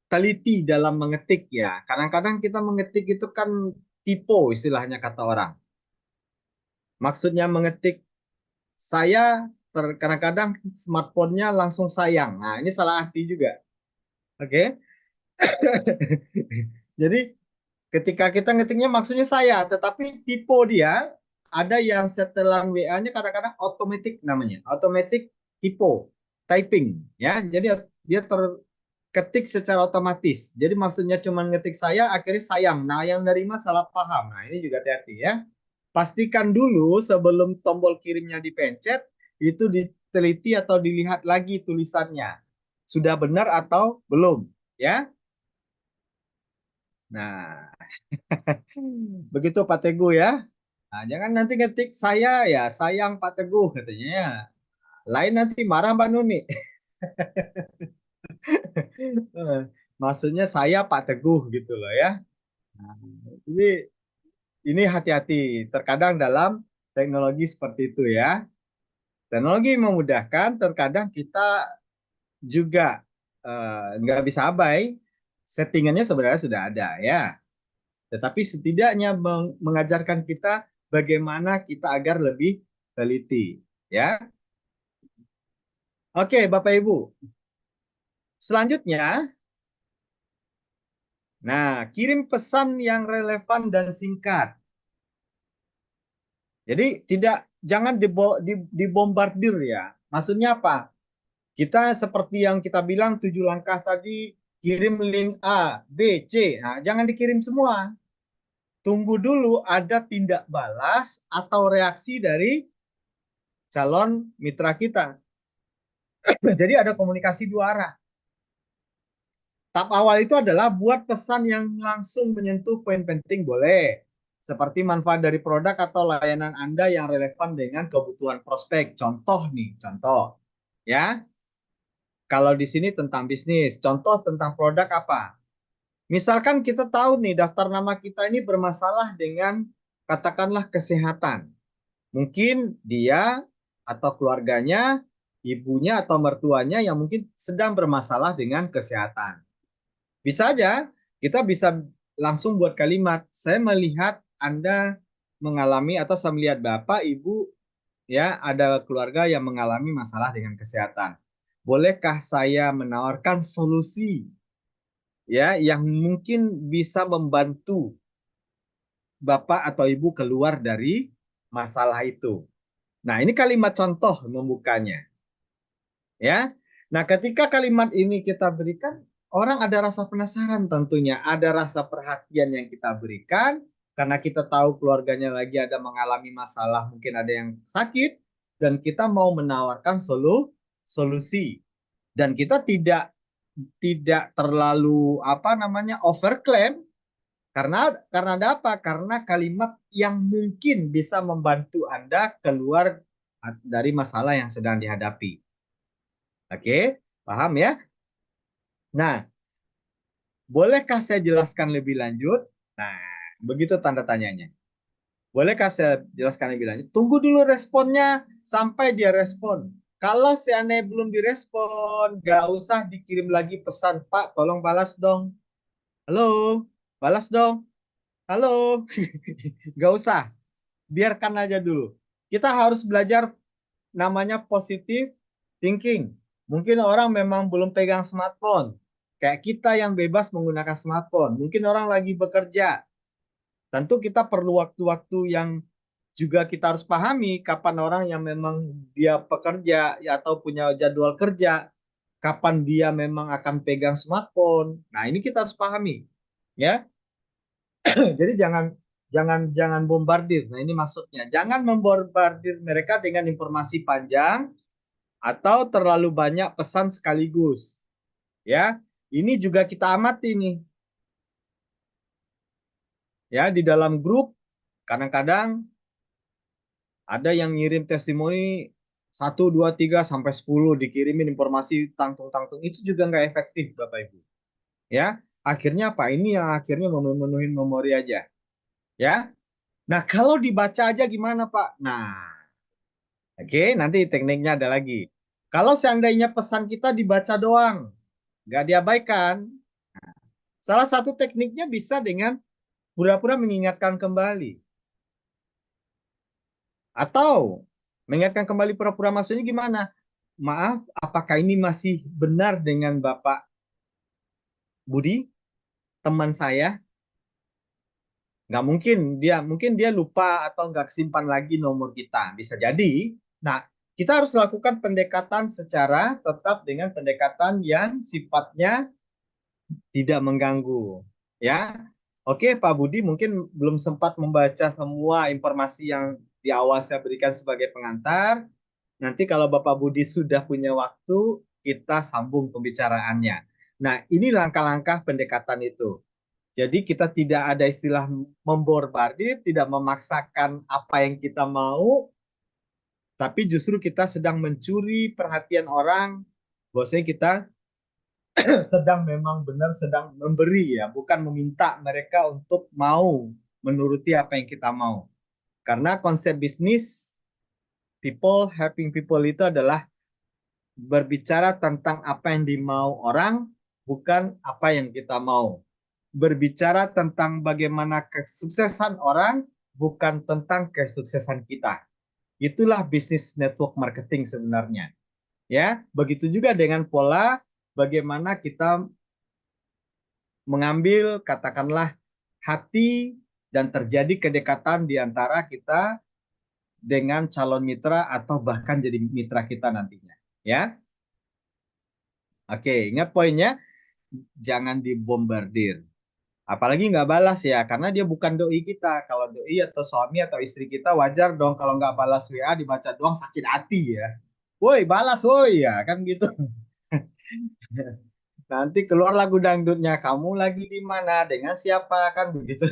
teliti dalam mengetik ya. Kadang-kadang kita mengetik itu kan typo istilahnya kata orang. Maksudnya mengetik saya, kadang-kadang smartphone-nya langsung sayang. Nah, ini salah arti juga. Oke. Jadi ketika kita ngetiknya maksudnya saya, tetapi tipe dia ada yang setelan WA-nya kadang-kadang automatic namanya, automatic typo, typing, ya. Jadi dia terketik secara otomatis. Jadi maksudnya cuma ngetik saya, akhirnya sayang. Nah, yang nerima salah paham. Nah, ini juga hati-hati ya. Pastikan dulu sebelum tombol kirimnya dipencet, itu diteliti atau dilihat lagi tulisannya. Sudah benar atau belum, ya. Nah, begitu Pak Teguh ya. Nah, jangan nanti ngetik saya ya sayang Pak Teguh katanya ya. Lain nanti marah Mbak Nuni. Maksudnya saya Pak Teguh gitu loh ya. Nah, ini ini hati-hati. Terkadang dalam teknologi seperti itu ya. Teknologi memudahkan, terkadang kita juga nggak bisa abai. Settingannya sebenarnya sudah ada ya. Tetapi setidaknya mengajarkan kita bagaimana kita agar lebih teliti ya. Oke, Bapak Ibu. Selanjutnya, nah, kirim pesan yang relevan dan singkat. Jadi tidak jangan dibombardir ya. Maksudnya apa? Kita seperti yang kita bilang 7 langkah tadi, kirim link A, B, C. Nah, jangan dikirim semua. Tunggu dulu ada tindak balas atau reaksi dari calon mitra kita. Jadi ada komunikasi dua arah. Tahap awal itu adalah buat pesan yang langsung menyentuh poin penting boleh. Seperti manfaat dari produk atau layanan Anda yang relevan dengan kebutuhan prospek. Contoh nih, contoh. Ya, kalau di sini tentang bisnis, contoh tentang produk apa? Misalkan kita tahu nih daftar nama kita ini bermasalah dengan katakanlah kesehatan. Mungkin dia atau keluarganya, ibunya atau mertuanya yang mungkin sedang bermasalah dengan kesehatan. Bisa aja kita bisa langsung buat kalimat, saya melihat Anda mengalami atau saya melihat Bapak, Ibu ya ada keluarga yang mengalami masalah dengan kesehatan. Bolehkah saya menawarkan solusi ya yang mungkin bisa membantu Bapak atau Ibu keluar dari masalah itu. Nah, ini kalimat contoh membukanya. Ya. Nah, ketika kalimat ini kita berikan, orang ada rasa penasaran tentunya, ada rasa perhatian yang kita berikan karena kita tahu keluarganya lagi ada mengalami masalah, mungkin ada yang sakit dan kita mau menawarkan solusi. Dan kita tidak terlalu apa namanya overclaim karena ada apa? Karena kalimat yang mungkin bisa membantu Anda keluar dari masalah yang sedang dihadapi. Oke, paham ya? Nah, bolehkah saya jelaskan lebih lanjut? Nah, begitu tanda tanyanya. Bolehkah saya jelaskan lebih lanjut? Tunggu dulu responnya sampai dia respon. Kalau seandainya belum direspon, gak usah dikirim lagi pesan, Pak, tolong balas dong. Halo, balas dong. Halo, gak usah. Biarkan aja dulu. Kita harus belajar namanya positive thinking. Mungkin orang memang belum pegang smartphone. Kayak kita yang bebas menggunakan smartphone. Mungkin orang lagi bekerja. Tentu kita perlu waktu-waktu yang juga kita harus pahami kapan orang yang memang dia pekerja ya, atau punya jadwal kerja, kapan dia memang akan pegang smartphone. Nah, ini kita harus pahami. Ya. Jadi jangan bombardir. Nah, ini maksudnya. Jangan membombardir mereka dengan informasi panjang atau terlalu banyak pesan sekaligus. Ya, ini juga kita amati nih. Ya, di dalam grup kadang-kadang ada yang ngirim testimoni 1, 2, 3 sampai 10 dikirimin informasi tangtung-tangtung itu juga nggak efektif Bapak Ibu. Ya, akhirnya apa? Ini yang akhirnya memenuhi memori aja. Ya. Nah, kalau dibaca aja gimana Pak? Nah, oke, nanti tekniknya ada lagi. Kalau seandainya pesan kita dibaca doang, nggak diabaikan, salah satu tekniknya bisa dengan pura-pura mengingatkan kembali. Atau mengingatkan kembali pura-pura maksudnya gimana? Maaf, apakah ini masih benar dengan Bapak Budi, teman saya? Mungkin dia lupa atau nggak simpan lagi nomor kita. Bisa jadi. Nah, kita harus lakukan pendekatan secara tetap dengan pendekatan yang sifatnya tidak mengganggu. Ya, oke Pak Budi mungkin belum sempat membaca semua informasi yang di awal saya berikan sebagai pengantar. Nanti kalau Bapak Budi sudah punya waktu, kita sambung pembicaraannya. Nah, ini langkah-langkah pendekatan itu. Jadi kita tidak ada istilah memborbardir, tidak memaksakan apa yang kita mau, tapi justru kita sedang mencuri perhatian orang. Bahwasanya kita sedang memang benar sedang memberi ya, bukan meminta mereka untuk mau menuruti apa yang kita mau. Karena konsep bisnis people helping people itu adalah berbicara tentang apa yang dimau orang, bukan apa yang kita mau. Berbicara tentang bagaimana kesuksesan orang, bukan tentang kesuksesan kita. Itulah bisnis network marketing sebenarnya. Ya, begitu juga dengan pola bagaimana kita mengambil katakanlah hati dan terjadi kedekatan di antara kita dengan calon mitra atau bahkan jadi mitra kita nantinya. Ya, oke, ingat poinnya, jangan dibombardir. Apalagi nggak balas ya, karena dia bukan doi kita. Kalau doi atau suami atau istri kita wajar dong kalau nggak balas WA dibaca doang sakit hati ya. Woi balas woi ya kan gitu. Nanti keluar lagu dangdutnya, kamu lagi di mana dengan siapa kan begitu.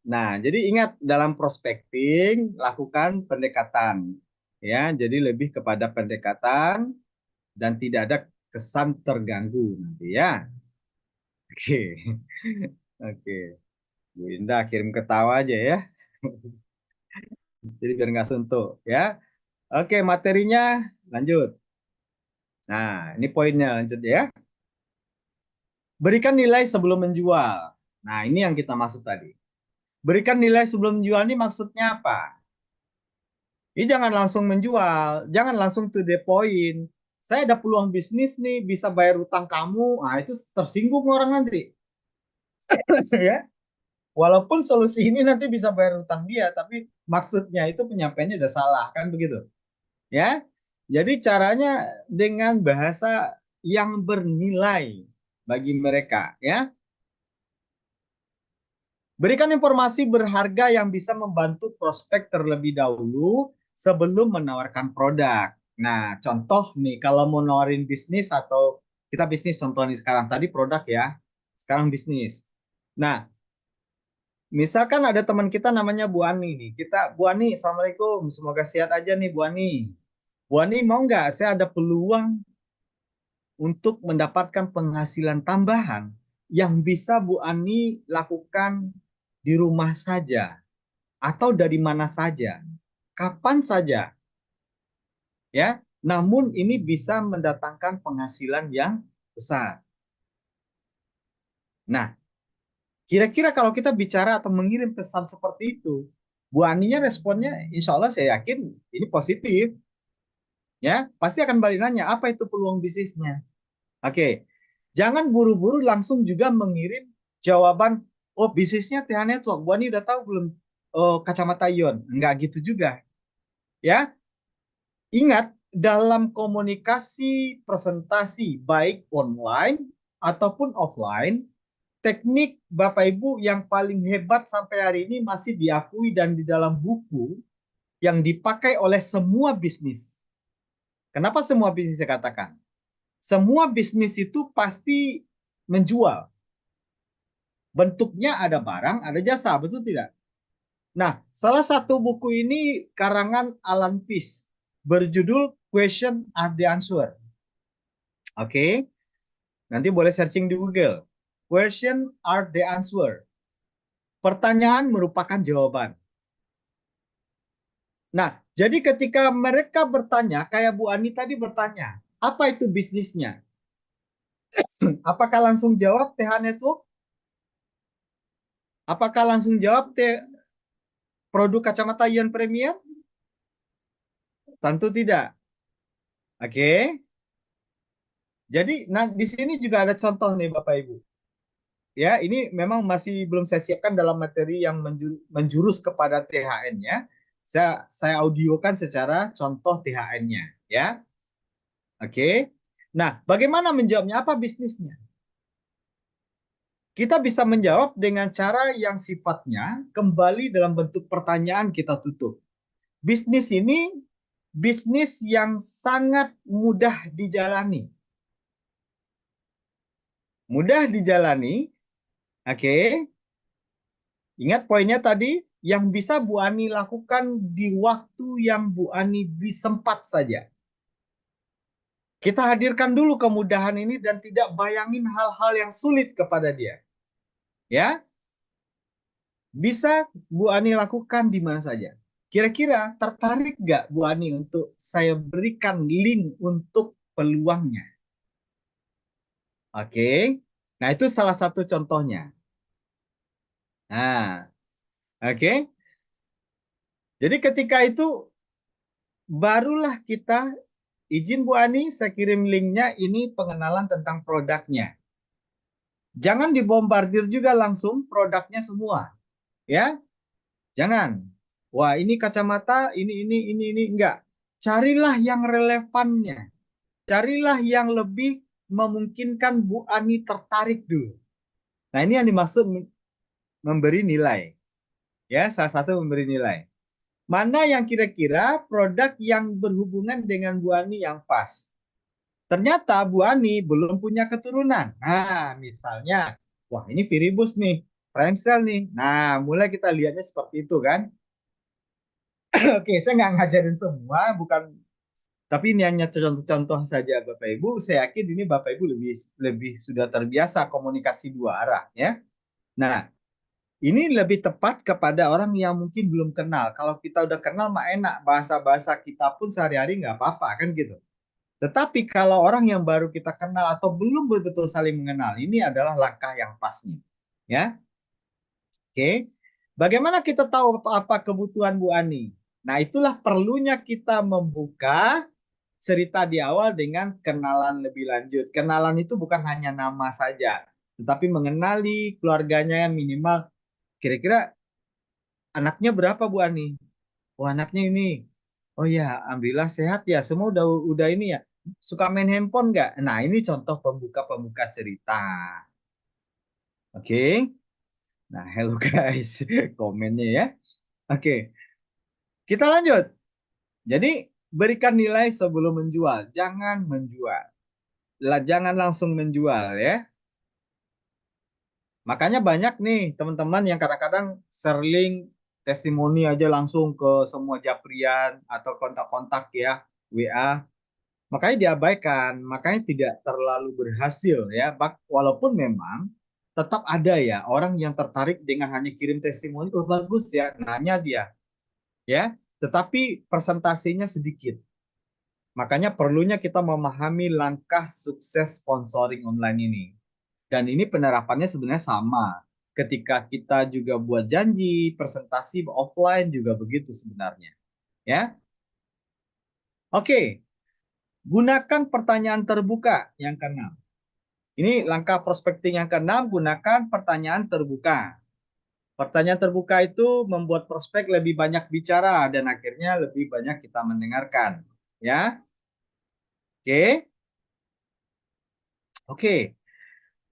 Nah, jadi ingat dalam prospecting lakukan pendekatan ya. Jadi lebih kepada pendekatan dan tidak ada kesan terganggu nanti ya. Oke. Oke. Bu Indah kirim ketawa aja ya. Jadi biar nggak suntuk ya. Oke, materinya lanjut. Nah, ini poinnya lanjut ya. Berikan nilai sebelum menjual. Nah, ini yang kita maksud tadi. Berikan nilai sebelum menjual ini maksudnya apa? Ini jangan langsung menjual, jangan langsung to the point. Saya ada peluang bisnis nih, bisa bayar utang kamu. Nah, itu tersinggung orang nanti. Ya. Walaupun solusi ini nanti bisa bayar utang dia, tapi maksudnya itu penyampaiannya udah salah, kan begitu? Ya. Jadi caranya dengan bahasa yang bernilai bagi mereka, ya. Berikan informasi berharga yang bisa membantu prospek terlebih dahulu sebelum menawarkan produk. Nah, contoh nih, kalau mau nawarin bisnis atau kita bisnis contoh nih sekarang, tadi produk ya, sekarang bisnis. Nah, misalkan ada teman kita namanya Bu Ani nih. Bu Ani, Assalamualaikum. Semoga sehat aja nih Bu Ani. Bu Ani mau nggak saya ada peluang untuk mendapatkan penghasilan tambahan yang bisa Bu Ani lakukan di rumah saja atau dari mana saja, kapan saja, ya. Namun ini bisa mendatangkan penghasilan yang besar. Nah, kira-kira kalau kita bicara atau mengirim pesan seperti itu, Bu Aninya responnya insya Allah saya yakin ini positif, ya. Pasti akan balik nanya, apa itu peluang bisnisnya? Oke, jangan buru-buru langsung juga mengirim jawaban, oh bisnisnya TH Network, Bu Ani udah tahu belum? Oh, kacamata ion. Enggak gitu juga, ya. Ingat, dalam komunikasi presentasi baik online ataupun offline, teknik Bapak Ibu yang paling hebat sampai hari ini masih diakui dan di dalam buku yang dipakai oleh semua bisnis. Kenapa semua bisnis saya katakan? Semua bisnis itu pasti menjual. Bentuknya ada barang, ada jasa, betul tidak? Nah, salah satu buku ini karangan Alan Pease berjudul Question are the Answer. Oke, nanti boleh searching di Google. Question are the answer. Pertanyaan merupakan jawaban. Nah, jadi ketika mereka bertanya, kayak Bu Ani tadi bertanya, apa itu bisnisnya? Apakah langsung jawab TH Network? Apakah langsung jawab produk kacamata Ion Premier? Tentu tidak. Oke. Jadi, nah di sini juga ada contoh nih Bapak Ibu. Ya, ini memang masih belum saya siapkan dalam materi yang menjurus kepada THN-nya. Saya audiokan secara contoh THN-nya, ya. Oke. Nah, bagaimana menjawabnya? Apa bisnisnya? Kita bisa menjawab dengan cara yang sifatnya kembali dalam bentuk pertanyaan kita tutup. Bisnis ini bisnis yang sangat mudah dijalani. mudah dijalani. Oke, ingat poinnya tadi, yang bisa Bu Ani lakukan di waktu yang Bu Ani sempat saja. Kita hadirkan dulu kemudahan ini dan tidak bayangin hal-hal yang sulit kepada dia. Ya, bisa Bu Ani lakukan di mana saja. Kira-kira tertarik nggak Bu Ani untuk saya berikan link untuk peluangnya? Oke, nah itu salah satu contohnya. Nah, oke. Jadi ketika itu barulah kita izin Bu Ani, saya kirim linknya. Ini pengenalan tentang produknya. Jangan dibombardir juga langsung produknya semua, ya. Jangan. Wah, ini kacamata, ini, enggak. Carilah yang relevannya. Carilah yang lebih memungkinkan Bu Ani tertarik dulu. Nah, ini yang dimaksud memberi nilai. Ya, salah satu memberi nilai. Mana yang kira-kira produk yang berhubungan dengan Bu Ani yang pas? Ternyata Bu Ani belum punya keturunan. Nah, misalnya, wah ini Viribus nih, Prime Cell nih. Nah, mulai kita lihatnya seperti itu kan. Oke, saya nggak ngajarin semua, bukan. Tapi ini hanya contoh-contoh saja Bapak Ibu. Saya yakin ini Bapak Ibu lebih lebih sudah terbiasa komunikasi dua arah ya. Nah, ini lebih tepat kepada orang yang mungkin belum kenal. Kalau kita udah kenal mah enak, bahasa-bahasa kita pun sehari-hari nggak apa-apa kan gitu. Tetapi kalau orang yang baru kita kenal atau belum betul-betul saling mengenal, ini adalah langkah yang pasnya. Ya, oke. Bagaimana kita tahu apa kebutuhan Bu Ani? Nah, itulah perlunya kita membuka cerita di awal dengan kenalan lebih lanjut. Kenalan itu bukan hanya nama saja, tetapi mengenali keluarganya minimal. Kira-kira anaknya berapa Bu Ani? Oh, anaknya ini. Oh ya, alhamdulillah sehat ya. Semua udah ini ya. Suka main handphone nggak? Nah, ini contoh pembuka-pembuka cerita. Oke. Nah, hello guys. Komennya ya. Oke, kita lanjut. Jadi, berikan nilai sebelum menjual. Jangan menjual. Jangan langsung menjual ya. Makanya banyak nih teman-teman yang kadang-kadang share testimoni aja langsung ke semua Japrian atau kontak-kontak ya, WA. Makanya diabaikan, makanya tidak terlalu berhasil ya. Walaupun memang tetap ada ya orang yang tertarik dengan hanya kirim testimoni, oh bagus ya, nanya dia ya. Tetapi presentasinya sedikit. Makanya perlunya kita memahami langkah sukses sponsoring online ini. Dan ini penerapannya sebenarnya sama. Ketika kita juga buat janji, presentasi offline juga begitu sebenarnya. Ya, oke. Gunakan pertanyaan terbuka yang keenam. Ini langkah prospecting yang keenam, gunakan pertanyaan terbuka. Pertanyaan terbuka itu membuat prospek lebih banyak bicara dan akhirnya lebih banyak kita mendengarkan. Ya, oke, oke.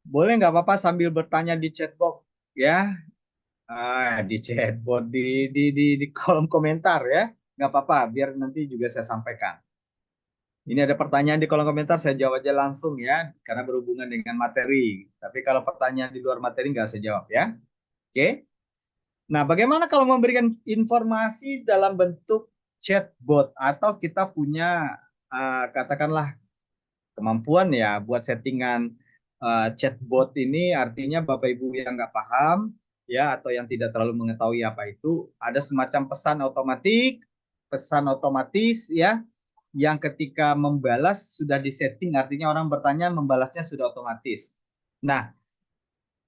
Boleh nggak apa-apa sambil bertanya di chatbox ya, di chatbot di kolom komentar ya, nggak apa-apa. Biar nanti juga saya sampaikan. Ini ada pertanyaan di kolom komentar, saya jawab aja langsung ya, karena berhubungan dengan materi. Tapi kalau pertanyaan di luar materi nggak saya jawab ya. Oke. Nah, bagaimana kalau memberikan informasi dalam bentuk chatbot atau kita punya katakanlah kemampuan ya buat settingan chatbot ini, artinya Bapak Ibu yang nggak paham ya atau yang tidak terlalu mengetahui apa itu, ada semacam pesan otomatis ya, yang ketika membalas sudah disetting, artinya orang bertanya membalasnya sudah otomatis. Nah,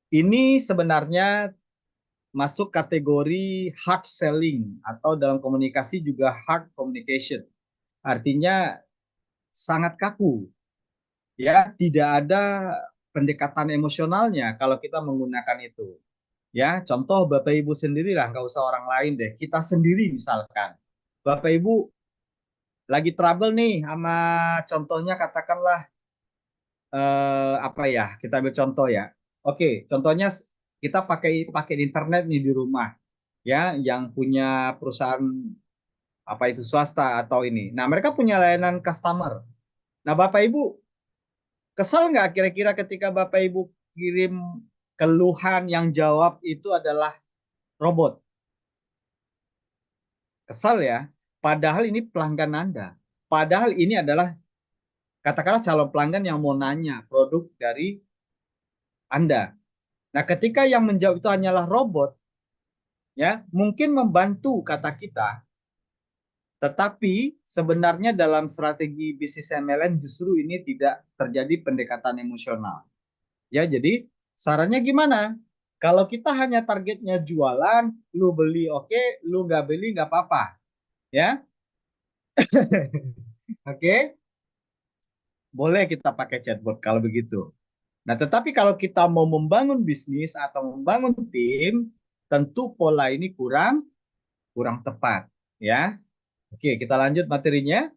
ini sebenarnya masuk kategori hard selling atau dalam komunikasi juga hard communication. Artinya sangat kaku. Ya, tidak ada pendekatan emosionalnya kalau kita menggunakan itu. Ya, contoh Bapak Ibu sendiri lah, nggak usah orang lain deh. Kita sendiri misalkan. Bapak Ibu lagi trouble nih sama contohnya katakanlah apa ya? Kita ambil contoh ya. Oke, contohnya kita pakai pakai internet nih di rumah ya, yang punya perusahaan apa itu swasta atau ini. Nah, mereka punya layanan customer. Nah, Bapak Ibu Kesal nggak kira-kira ketika Bapak Ibu kirim keluhan yang jawab itu adalah robot? Kesal ya. Padahal ini pelanggan Anda. Padahal ini adalah katakanlah calon pelanggan yang mau nanya produk dari Anda. Nah, ketika yang menjawab itu hanyalah robot, ya, mungkin membantu kata kita, tetapi sebenarnya dalam strategi bisnis MLM justru ini tidak terjadi pendekatan emosional. Ya, jadi sarannya gimana? Kalau kita hanya targetnya jualan, lu beli oke, lu nggak beli nggak apa-apa, ya. Oke, boleh kita pakai chatbot kalau begitu. Nah, tetapi kalau kita mau membangun bisnis atau membangun tim, tentu pola ini kurang kurang tepat, ya. Oke, kita lanjut materinya.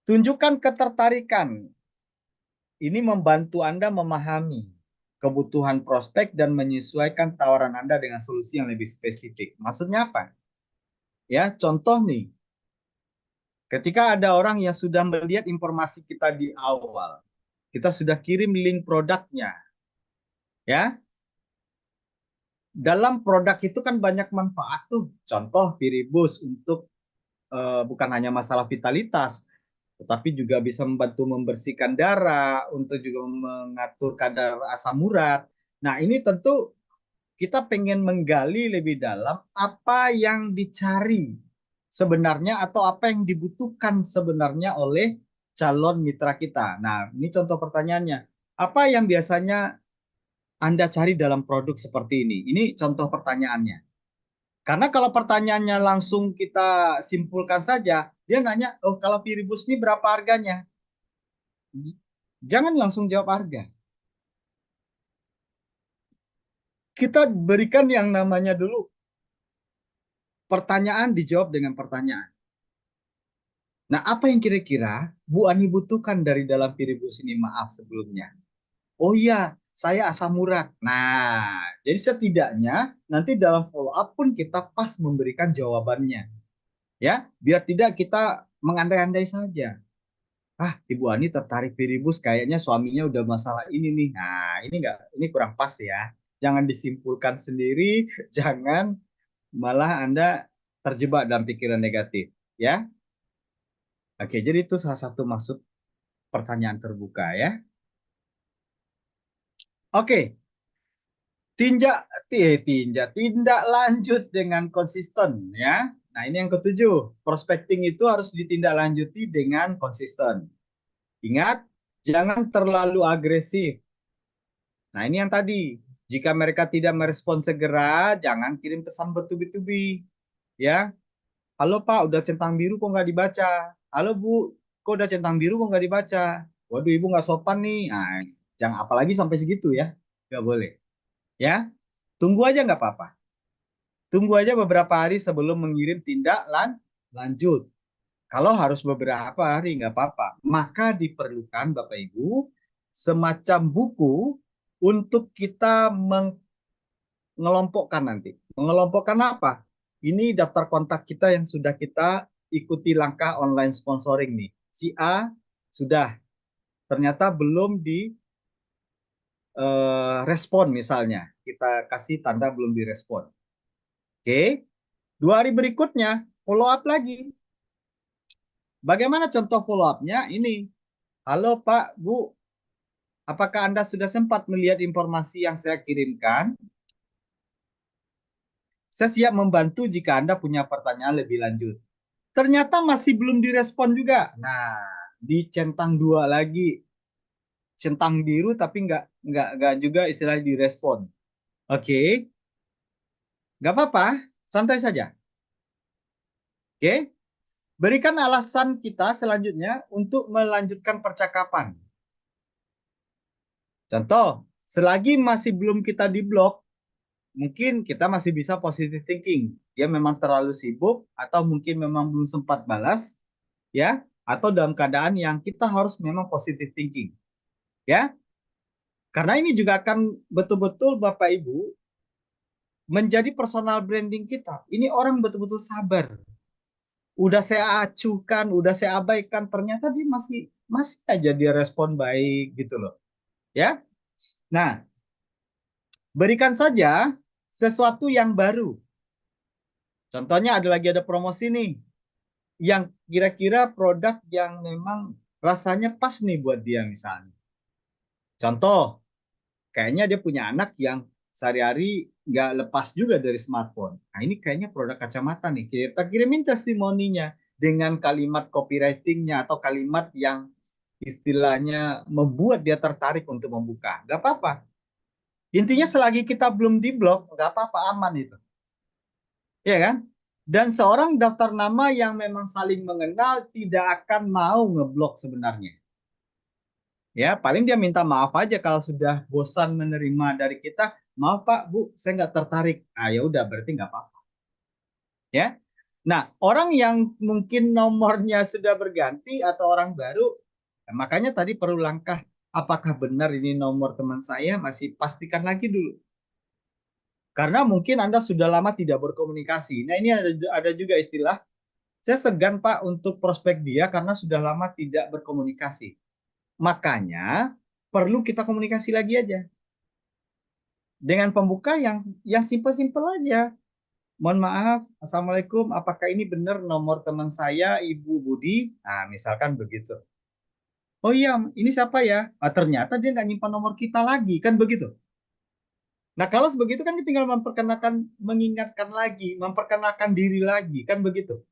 Tunjukkan ketertarikan. Ini membantu Anda memahami kebutuhan prospek dan menyesuaikan tawaran Anda dengan solusi yang lebih spesifik. Maksudnya apa? Ya, contoh nih, ketika ada orang yang sudah melihat informasi kita di awal, kita sudah kirim link produknya, ya. Dalam produk itu kan banyak manfaat tuh. Contoh Viribus untuk bukan hanya masalah vitalitas, tetapi juga bisa membantu membersihkan darah, untuk juga mengatur kadar asam urat. Nah, ini tentu kita pengen menggali lebih dalam apa yang dicari sebenarnya atau apa yang dibutuhkan sebenarnya oleh calon mitra kita. Nah, ini contoh pertanyaannya. Apa yang biasanya Anda cari dalam produk seperti ini? Ini contoh pertanyaannya. Karena kalau pertanyaannya langsung kita simpulkan saja, dia nanya, oh kalau Viribus ini berapa harganya? Jangan langsung jawab harga. Kita berikan yang namanya dulu pertanyaan dijawab dengan pertanyaan. Nah, apa yang kira-kira Bu Ani butuhkan dari dalam Viribus ini? Maaf sebelumnya. Oh iya, saya asam urat. Nah, jadi setidaknya nanti dalam follow up pun kita pas memberikan jawabannya. Ya, biar tidak kita mengandai-andai saja. Ah, Ibu Ani tertarik Viribus, kayaknya suaminya udah masalah ini nih. Nah, ini enggak, ini kurang pas ya. Jangan disimpulkan sendiri, jangan malah Anda terjebak dalam pikiran negatif, ya. Oke, jadi itu salah satu maksud pertanyaan terbuka ya. Oke, tindak lanjut dengan konsisten ya. Nah, ini yang ketujuh. Prospecting itu harus ditindaklanjuti dengan konsisten. Ingat, jangan terlalu agresif. Nah, ini yang tadi. Jika mereka tidak merespon segera, jangan kirim pesan bertubi-tubi. Ya, halo Pak, udah centang biru kok nggak dibaca? Halo Bu, kok udah centang biru kok nggak dibaca? Waduh, Ibu nggak sopan nih. Nah, jangan apalagi sampai segitu ya. Nggak boleh. Ya, tunggu aja nggak apa-apa. Tunggu aja beberapa hari sebelum mengirim tindak lanjut. Kalau harus beberapa hari nggak apa-apa. Maka diperlukan Bapak Ibu semacam buku untuk kita mengelompokkan nanti. Mengelompokkan apa? Ini daftar kontak kita yang sudah kita ikuti langkah online sponsoring nih. Si A sudah, ternyata belum di respon misalnya. Kita kasih tanda belum direspon. Oke, 2 hari berikutnya follow up lagi. Bagaimana contoh follow up-nya? Ini, halo Pak, Bu, apakah Anda sudah sempat melihat informasi yang saya kirimkan? Saya siap membantu jika Anda punya pertanyaan lebih lanjut. Ternyata masih belum direspon juga. Nah, dicentang dua lagi, centang biru tapi nggak juga istilahnya direspon. Oke, nggak apa-apa, santai saja. Oke, berikan alasan kita selanjutnya untuk melanjutkan percakapan. Contoh, selagi masih belum kita di blok, mungkin kita masih bisa positive thinking. Dia memang terlalu sibuk atau mungkin memang belum sempat balas, ya, atau dalam keadaan yang kita harus memang positive thinking, ya. Karena ini juga akan betul-betul Bapak Ibu menjadi personal branding kita. Ini orang betul-betul sabar. Udah saya acuhkan, udah saya abaikan, ternyata dia masih masih aja dia respon baik gitu loh. Ya. Nah, berikan saja sesuatu yang baru. Contohnya ada promosi nih yang kira-kira produk yang memang rasanya pas nih buat dia misalnya. Contoh, kayaknya dia punya anak yang sehari-hari nggak lepas juga dari smartphone. Nah, ini kayaknya produk kacamata nih. Kita kirimin testimoninya dengan kalimat copywritingnya atau kalimat yang istilahnya membuat dia tertarik untuk membuka. Nggak apa-apa. Intinya selagi kita belum diblok, nggak apa-apa, aman itu. Ya kan? Dan seorang daftar nama yang memang saling mengenal tidak akan mau ngeblok sebenarnya. Ya, paling dia minta maaf aja kalau sudah bosan menerima dari kita. Maaf Pak, Bu, saya nggak tertarik. Ah ya udah, berarti nggak apa-apa. Ya. Nah, orang yang mungkin nomornya sudah berganti atau orang baru, makanya tadi perlu langkah. Apakah benar ini nomor teman saya? Masih pastikan lagi dulu. Karena mungkin Anda sudah lama tidak berkomunikasi. Nah, ini ada juga istilah, saya segan Pak untuk prospek dia karena sudah lama tidak berkomunikasi. Makanya perlu kita komunikasi lagi aja dengan pembuka yang simpel-simpel aja. Mohon maaf, Assalamualaikum, apakah ini benar nomor teman saya, Ibu Budi? Nah, misalkan begitu. Oh iya, ini siapa ya? Ah, ternyata dia nggak nyimpan nomor kita lagi, kan begitu. Nah, kalau sebegitu kan kita tinggal memperkenalkan, mengingatkan lagi, memperkenalkan diri lagi, kan begitu.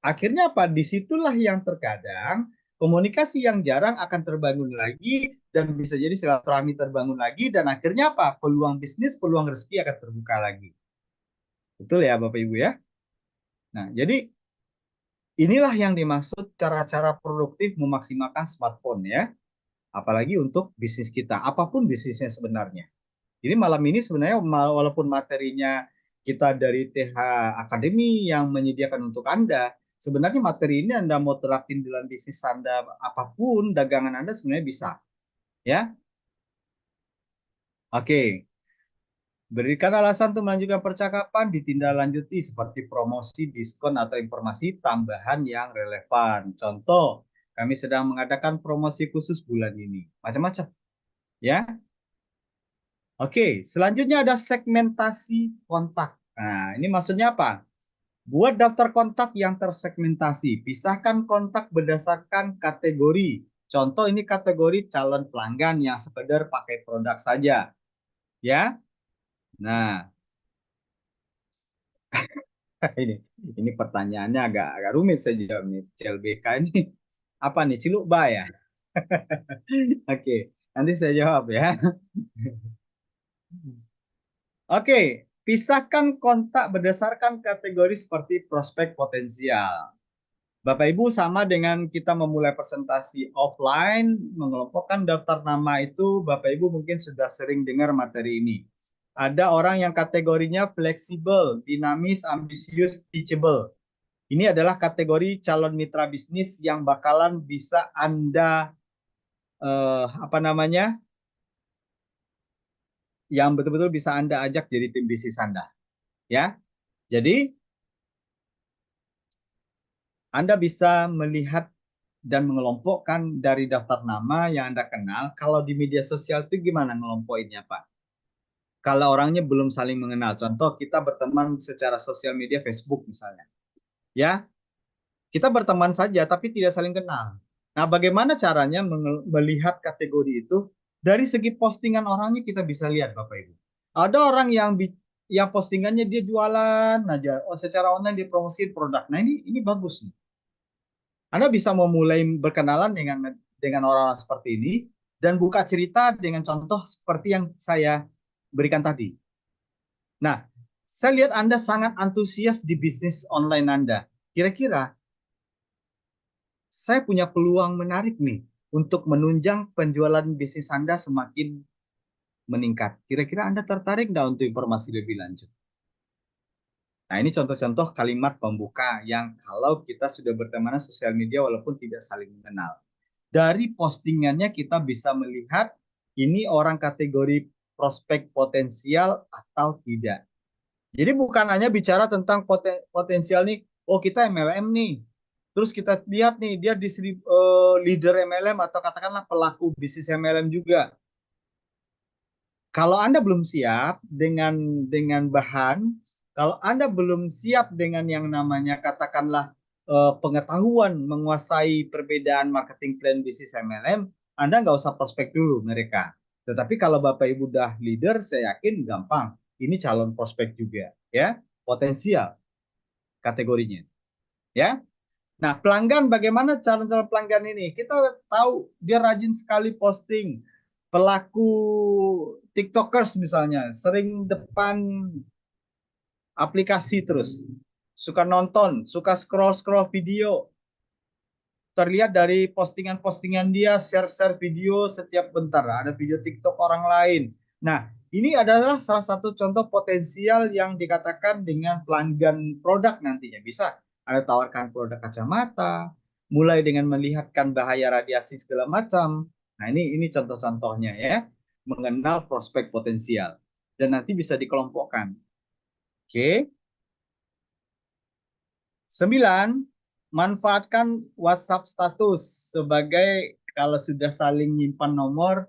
Akhirnya apa? Disitulah yang terkadang komunikasi yang jarang akan terbangun lagi dan bisa jadi silaturahmi terbangun lagi dan akhirnya apa? Peluang bisnis, peluang rezeki akan terbuka lagi. Betul ya Bapak Ibu ya? Nah, jadi inilah yang dimaksud cara-cara produktif memaksimalkan smartphone ya. Apalagi untuk bisnis kita, apapun bisnisnya sebenarnya. Jadi malam ini sebenarnya walaupun materinya kita dari TH Academy yang menyediakan untuk Anda, sebenarnya materi ini Anda mau terapin dalam bisnis Anda apapun, dagangan Anda sebenarnya bisa. Ya, oke. Berikan alasan untuk melanjutkan percakapan, ditindaklanjuti seperti promosi, diskon, atau informasi tambahan yang relevan. Contoh, kami sedang mengadakan promosi khusus bulan ini. Macam-macam. Ya, oke. Selanjutnya ada segmentasi kontak. Nah, ini maksudnya apa? Buat daftar kontak yang tersegmentasi. Pisahkan kontak berdasarkan kategori. Contoh ini kategori calon pelanggan yang sekedar pakai produk saja. Ya. Nah, ini ini pertanyaannya agak rumit saya jawab nih. CLBK ini apa nih? Cilukba ya? Oke, nanti saya jawab ya. Oke, pisahkan kontak berdasarkan kategori seperti prospek potensial. Bapak Ibu sama dengan kita memulai presentasi offline, mengelompokkan daftar nama itu, Bapak Ibu mungkin sudah sering dengar materi ini. Ada orang yang kategorinya fleksibel, dinamis, ambisius, teachable. Ini adalah kategori calon mitra bisnis yang bakalan bisa Anda apa namanya? Yang betul-betul bisa Anda ajak jadi tim bisnis Anda, ya. Jadi Anda bisa melihat dan mengelompokkan dari daftar nama yang Anda kenal. Kalau di media sosial itu gimana ngelompokinnya, Pak? Kalau orangnya belum saling mengenal. Contoh kita berteman secara sosial media Facebook misalnya. Ya, kita berteman saja tapi tidak saling kenal. Nah, bagaimana caranya melihat kategori itu? Dari segi postingan orangnya kita bisa lihat, Bapak Ibu. Ada orang yang postingannya dia jualan aja, oh secara online dia promosiin produk. Nah, ini bagus nih. Anda bisa memulai berkenalan dengan orang-orang seperti ini dan buka cerita dengan contoh seperti yang saya berikan tadi. Nah, saya lihat Anda sangat antusias di bisnis online Anda. Kira-kira saya punya peluang menarik nih untuk menunjang penjualan bisnis Anda semakin meningkat. Kira-kira Anda tertarik nggak untuk informasi lebih lanjut? Nah, ini contoh-contoh kalimat pembuka yang kalau kita sudah berteman sosial media walaupun tidak saling mengenal. Dari postingannya kita bisa melihat ini orang kategori prospek potensial atau tidak. Jadi bukan hanya bicara tentang potensial nih, oh kita MLM nih. Terus kita lihat nih dia leader MLM atau katakanlah pelaku bisnis MLM juga. Kalau Anda belum siap dengan bahan, kalau Anda belum siap dengan yang namanya katakanlah pengetahuan menguasai perbedaan marketing plan bisnis MLM, Anda nggak usah prospek dulu mereka. Tetapi kalau Bapak Ibu udah leader, saya yakin gampang. Ini calon prospek juga, ya, potensial kategorinya, ya. Nah, pelanggan bagaimana calon-calon pelanggan ini? Kita tahu dia rajin sekali posting. Pelaku TikTokers misalnya, sering depan aplikasi terus. Suka nonton, suka scroll-scroll video. Terlihat dari postingan-postingan dia, share-share video setiap bentar. Ada video TikTok orang lain. Nah, ini adalah salah satu contoh potensial yang dikatakan dengan pelanggan produk nantinya. Bisa Anda tawarkan produk kacamata, mulai dengan melihatkan bahaya radiasi segala macam. Nah, ini contoh-contohnya ya, mengenal prospek potensial. Dan nanti bisa dikelompokkan. Oke. 9, manfaatkan WhatsApp status sebagai kalau sudah saling nyimpan nomor.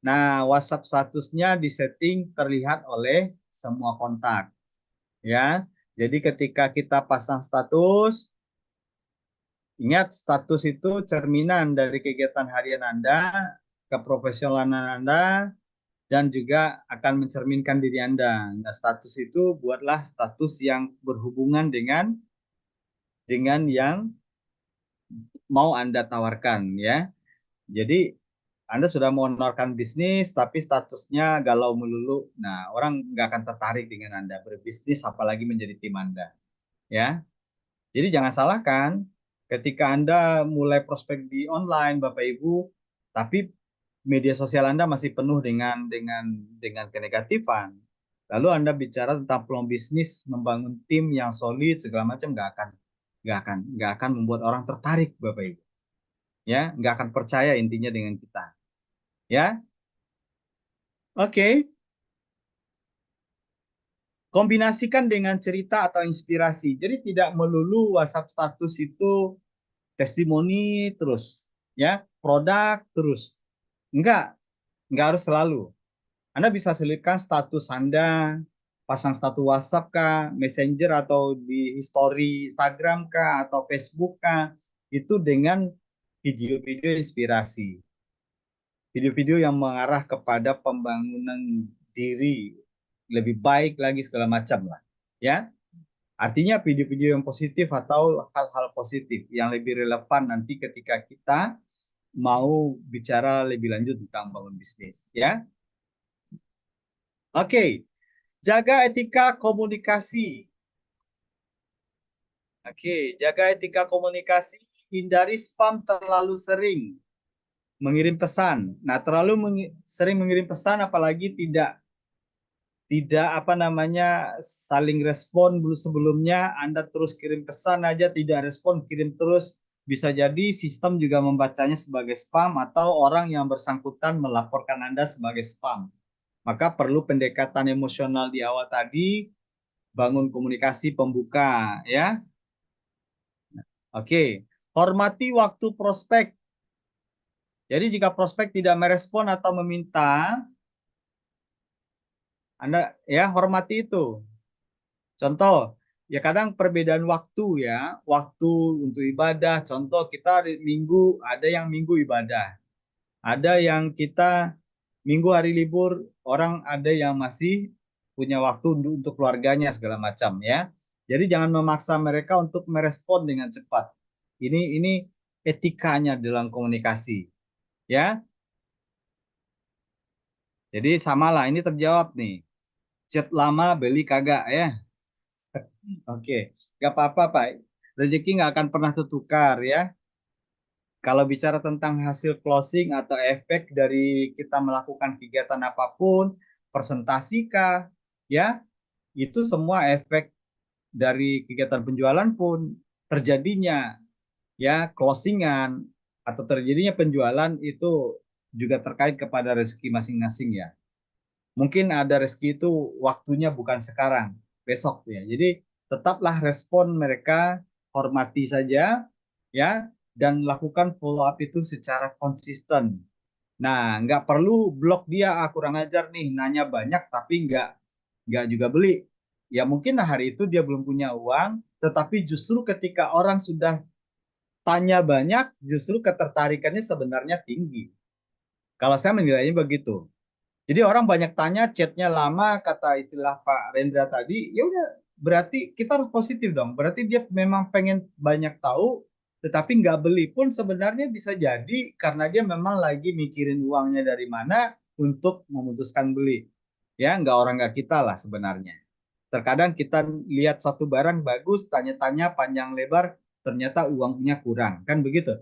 Nah, WhatsApp statusnya disetting terlihat oleh semua kontak, ya. Jadi ketika kita pasang status, ingat status itu cerminan dari kegiatan harian Anda, keprofesionalan Anda, dan juga akan mencerminkan diri Anda. Nah, status itu buatlah status yang berhubungan dengan yang mau Anda tawarkan, ya. Jadi Anda sudah mau menawarkan bisnis tapi statusnya galau melulu. Nah, orang nggak akan tertarik dengan Anda berbisnis apalagi menjadi tim Anda, ya. Jadi jangan salahkan ketika Anda mulai prospek di online Bapak Ibu, tapi media sosial Anda masih penuh dengan kenegatifan. Lalu Anda bicara tentang peluang bisnis, membangun tim yang solid segala macam nggak akan membuat orang tertarik Bapak Ibu. Ya, nggak akan percaya intinya dengan kita. Ya, oke. Kombinasikan dengan cerita atau inspirasi. Jadi tidak melulu WhatsApp status itu testimoni terus, ya, produk terus. Enggak harus selalu. Anda bisa selipkan status Anda, pasang status WhatsApp kah, Messenger atau di history Instagram kah, atau Facebook kah, itu dengan video-video inspirasi. Video-video yang mengarah kepada pembangunan diri lebih baik lagi segala macam lah, ya. Artinya video-video yang positif atau hal-hal positif yang lebih relevan nanti ketika kita mau bicara lebih lanjut tentang bangun bisnis, ya. Oke, jaga etika komunikasi. Oke, jaga etika komunikasi, hindari spam terlalu sering mengirim pesan. Nah, sering mengirim pesan apalagi tidak tidak apa namanya saling respon sebelumnya. Anda terus kirim pesan aja tidak respon, kirim terus, bisa jadi sistem juga membacanya sebagai spam atau orang yang bersangkutan melaporkan Anda sebagai spam. Maka perlu pendekatan emosional di awal tadi, bangun komunikasi pembuka, ya. Oke, hormati waktu prospek. Jadi jika prospek tidak merespon atau meminta, Anda ya hormati itu. Contoh, ya kadang perbedaan waktu, ya, waktu untuk ibadah. Contoh kita minggu, ada yang minggu ibadah, ada yang kita minggu hari libur, orang ada yang masih punya waktu untuk keluarganya segala macam, ya. Jadi jangan memaksa mereka untuk merespon dengan cepat. Ini etikanya dalam komunikasi, ya. Jadi samalah ini terjawab nih. Chat lama beli kagak, ya. Oke, nggak apa-apa Pak. Rezeki nggak akan pernah tertukar, ya. Kalau bicara tentang hasil closing atau efek dari kita melakukan kegiatan apapun, presentasi kah, ya, itu semua efek dari kegiatan penjualan pun terjadinya, ya, closingan atau terjadinya penjualan itu juga terkait kepada rezeki masing-masing, ya. Mungkin ada rezeki itu waktunya bukan sekarang, besok, ya. Jadi tetaplah respon mereka hormati saja, ya, dan lakukan follow up itu secara konsisten. Nah, nggak perlu blok dia, kurang ajar nih, nanya banyak tapi nggak juga beli. Ya mungkin hari itu dia belum punya uang, tetapi justru ketika orang sudah tanya banyak, justru ketertarikannya sebenarnya tinggi. Kalau saya menilainya begitu. Jadi orang banyak tanya, chatnya lama, kata istilah Pak Rendra tadi, ya udah berarti kita harus positif dong. Berarti dia memang pengen banyak tahu, tetapi nggak beli pun sebenarnya bisa jadi karena dia memang lagi mikirin uangnya dari mana untuk memutuskan beli. Ya, nggak kita lah sebenarnya. Terkadang kita lihat satu barang bagus, tanya-tanya panjang lebar, ternyata uangnya kurang, kan begitu?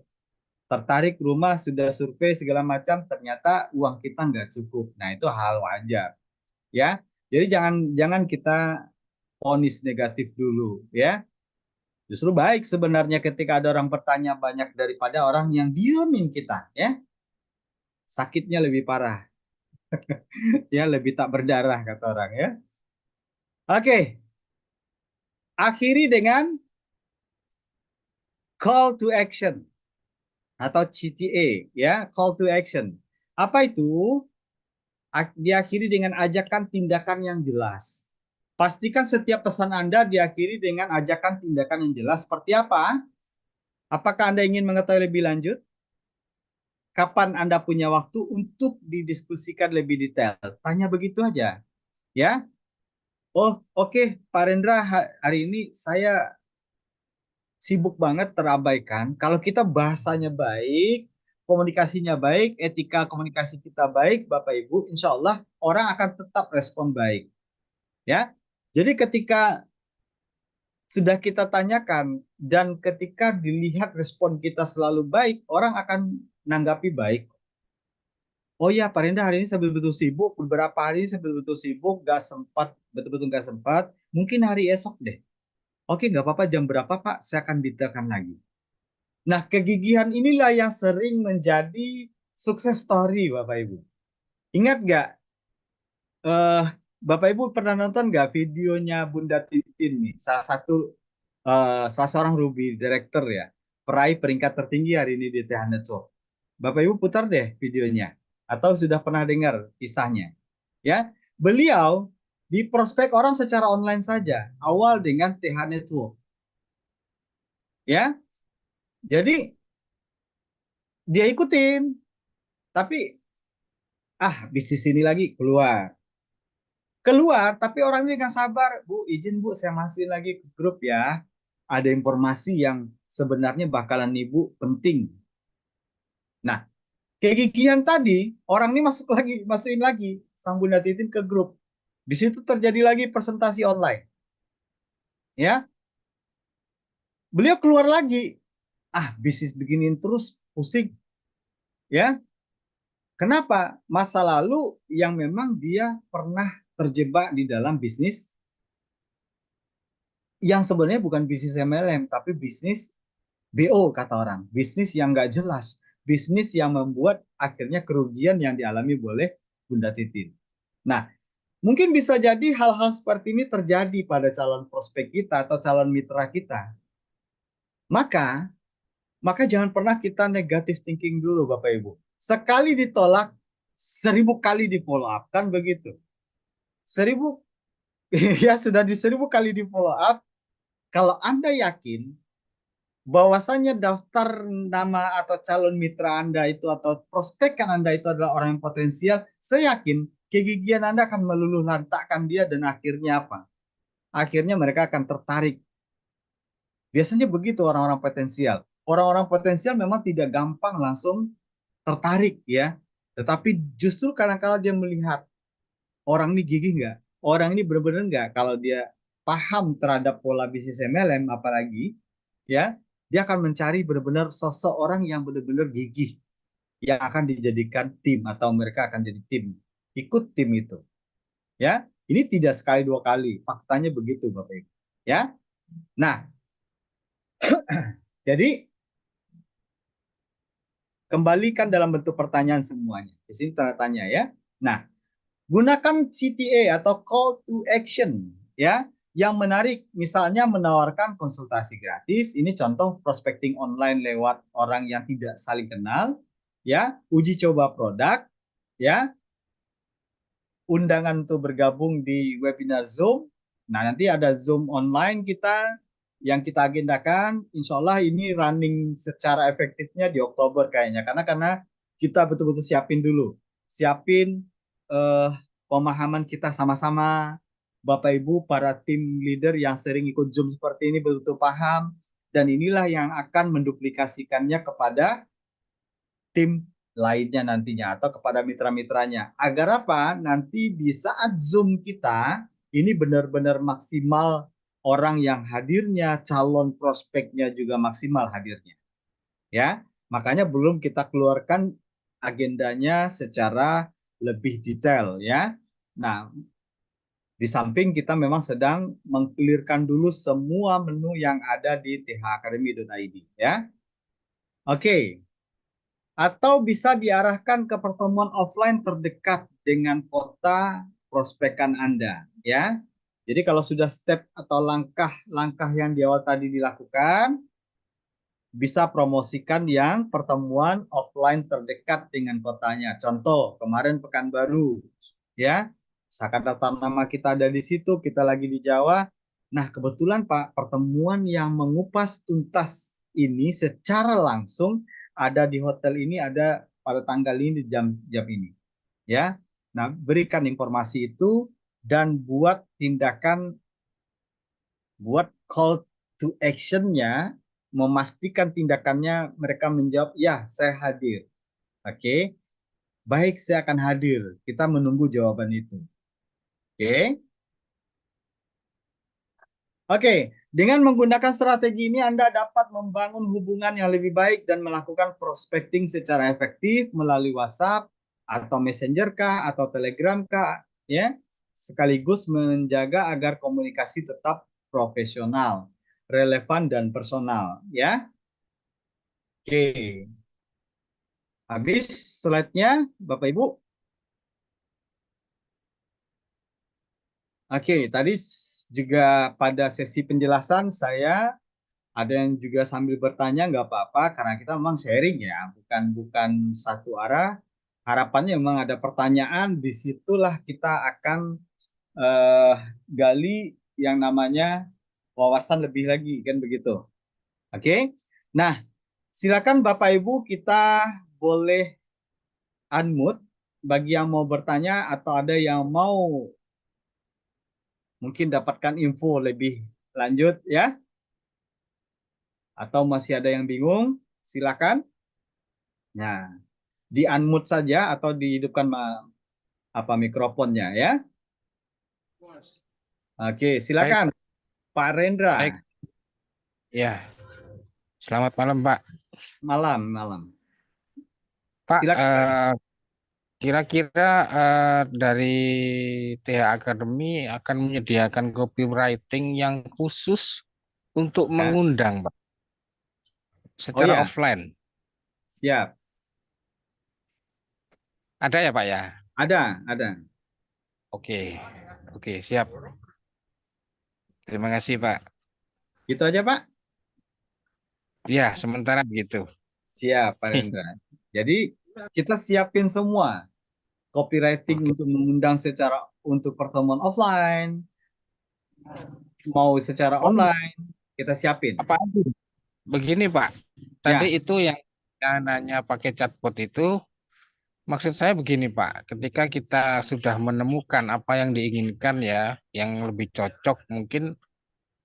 Tertarik rumah sudah survei segala macam ternyata uang kita nggak cukup, nah itu hal wajar, ya. Jadi jangan jangan kita vonis negatif dulu, ya. Justru baik sebenarnya ketika ada orang bertanya banyak daripada orang yang diemin kita, ya. Sakitnya lebih parah, ya, lebih tak berdarah kata orang, ya. Oke, akhiri dengan call to action atau CTA, ya. Call to action apa itu? Diakhiri dengan ajakan tindakan yang jelas. Pastikan setiap pesan Anda diakhiri dengan ajakan tindakan yang jelas. Seperti apa? Apakah Anda ingin mengetahui lebih lanjut? Kapan Anda punya waktu untuk didiskusikan lebih detail? Tanya begitu aja, ya. Oh, oke, Pak Rendra, hari ini saya sibuk banget, terabaikan. Kalau kita bahasanya baik, komunikasinya baik, etika komunikasi kita baik, Bapak Ibu, insya Allah orang akan tetap respon baik. Ya, jadi ketika sudah kita tanyakan dan ketika dilihat respon kita selalu baik, orang akan nanggapi baik. Oh ya, Pak Renda hari ini saya betul-betul sibuk, beberapa hari ini saya betul-betul sibuk, gak sempat, betul-betul gak sempat. Mungkin hari esok deh. Oke, nggak apa-apa, jam berapa Pak? Saya akan detailkan lagi. Nah, kegigihan inilah yang sering menjadi sukses story, Bapak Ibu. Ingat nggak, eh, Bapak Ibu pernah nonton nggak videonya Bunda Titin nih? Salah seorang Ruby Director, ya, peraih peringkat tertinggi hari ini di TH Network. Bapak Ibu putar deh videonya, atau sudah pernah dengar kisahnya, ya. Beliau di prospek orang secara online saja, awal dengan TH Network, ya. Jadi dia ikutin, tapi bisnis ini lagi keluar. Keluar, tapi orang ini nggak sabar. Bu, izin Bu, saya masukin lagi ke grup ya. Ada informasi yang sebenarnya bakalan Ibu penting. Nah, kegigihan tadi, orang ini masukin lagi sang Bunda Titin ke grup. Di situ terjadi lagi presentasi online. Ya, beliau keluar lagi. Bisnis beginiin terus pusing. Ya, kenapa? Masa lalu yang memang dia pernah terjebak di dalam bisnis yang sebenarnya bukan bisnis MLM, tapi bisnis BO kata orang. Bisnis yang nggak jelas. Bisnis yang membuat akhirnya kerugian yang dialami oleh Bunda Titin. Nah, mungkin bisa jadi hal-hal seperti ini terjadi pada calon prospek kita atau calon mitra kita. Maka, maka jangan pernah kita negatif thinking dulu, Bapak Ibu. Sekali ditolak, 1000 kali di follow up, kan begitu. 1000, ya sudah di 1000 kali di follow up. Kalau Anda yakin bahwasannya daftar nama atau calon mitra Anda itu atau prospek Anda itu adalah orang yang potensial, saya yakin kegigihan Anda akan meluluh lantakkan dia dan akhirnya apa? Akhirnya mereka akan tertarik. Biasanya begitu orang-orang potensial. Orang-orang potensial memang tidak gampang langsung tertarik, ya. Tetapi justru kadang-kala dia melihat orang ini gigih nggak? Orang ini benar-benar nggak? Kalau dia paham terhadap pola bisnis MLM apalagi, ya, dia akan mencari benar-benar sosok orang yang benar-benar gigih yang akan dijadikan tim atau mereka akan jadi tim, ikut tim itu, ya. Ini tidak sekali dua kali, faktanya begitu Bapak Ibu, ya. Nah, jadi kembalikan dalam bentuk pertanyaan semuanya. Di sini tanda tanya, ya. Nah, gunakan CTA atau call to action, ya. yang menarik, misalnya menawarkan konsultasi gratis. Ini contoh prospecting online lewat orang yang tidak saling kenal, ya. Uji coba produk, ya. Undangan untuk bergabung di webinar Zoom. Nah, nanti ada Zoom online kita yang kita agendakan. Insya Allah ini running secara efektifnya di Oktober kayaknya. Karena kita betul-betul siapin dulu. Siapin eh, pemahaman kita sama-sama. Bapak Ibu, para tim leader yang sering ikut Zoom seperti ini betul-betul paham. Dan inilah yang akan menduplikasikannya kepada tim lainnya nantinya atau kepada mitra-mitranya. Agar apa? Nanti di saat Zoom kita ini benar-benar maksimal orang yang hadirnya, calon prospeknya juga maksimal hadirnya. Ya, makanya belum kita keluarkan agendanya secara lebih detail ya. Nah, di samping kita memang sedang mengklirkan dulu semua menu yang ada di thacademy.id ya. Oke, atau bisa diarahkan ke pertemuan offline terdekat dengan kota prospekan Anda, ya. Jadi kalau sudah step atau langkah-langkah yang di awal tadi dilakukan, bisa promosikan yang pertemuan offline terdekat dengan kotanya. Contoh, kemarin Pekanbaru, ya. Misalkan daftar nama kita ada di situ, kita lagi di Jawa. Nah, kebetulan Pak, pertemuan yang mengupas tuntas ini secara langsung ada di hotel ini, ada pada tanggal ini, jam ini. Ya. Nah, berikan informasi itu dan buat call to action-nya, memastikan tindakannya mereka menjawab, ya saya hadir. Oke, baik saya akan hadir. Kita menunggu jawaban itu. Oke, oke. Dengan menggunakan strategi ini Anda dapat membangun hubungan yang lebih baik dan melakukan prospecting secara efektif melalui WhatsApp atau Messenger kah atau Telegram kah, ya. Sekaligus menjaga agar komunikasi tetap profesional, relevan dan personal, ya. Oke, habis slide-nya, Bapak Ibu. Oke, tadi juga pada sesi penjelasan saya ada yang juga sambil bertanya, nggak apa-apa karena kita memang sharing ya, bukan bukan satu arah. Harapannya memang ada pertanyaan, disitulah kita akan eh, gali yang namanya wawasan lebih lagi, kan begitu. Oke, nah silakan Bapak Ibu kita boleh unmute bagi yang mau bertanya atau ada yang mau mungkin dapatkan info lebih lanjut ya, atau masih ada yang bingung, silakan. Nah, di unmute saja atau dihidupkan apa mikrofonnya ya. Oke, Baik, silakan Pak Rendra. baik. Ya, selamat malam, Pak. Malam, malam. Pak, Silakan Pak. kira-kira dari TH Academy akan menyediakan copywriting yang khusus untuk Ya. mengundang, Pak, Oh secara ya, offline. siap. Ada ya, Pak ya? Ada. Oke, oke, siap. Terima kasih, Pak. Gitu aja Pak. Ya, sementara begitu. Siap Pak Rendra. Jadi kita siapin semua copywriting Oke. untuk mengundang secara untuk pertemuan offline, mau secara Oh, online, kita siapin. apa aja? Begini, Pak. Tadi Ya. itu yang nanya pakai chatbot itu, maksud saya begini, Pak. Ketika kita sudah menemukan apa yang diinginkan ya, yang lebih cocok, mungkin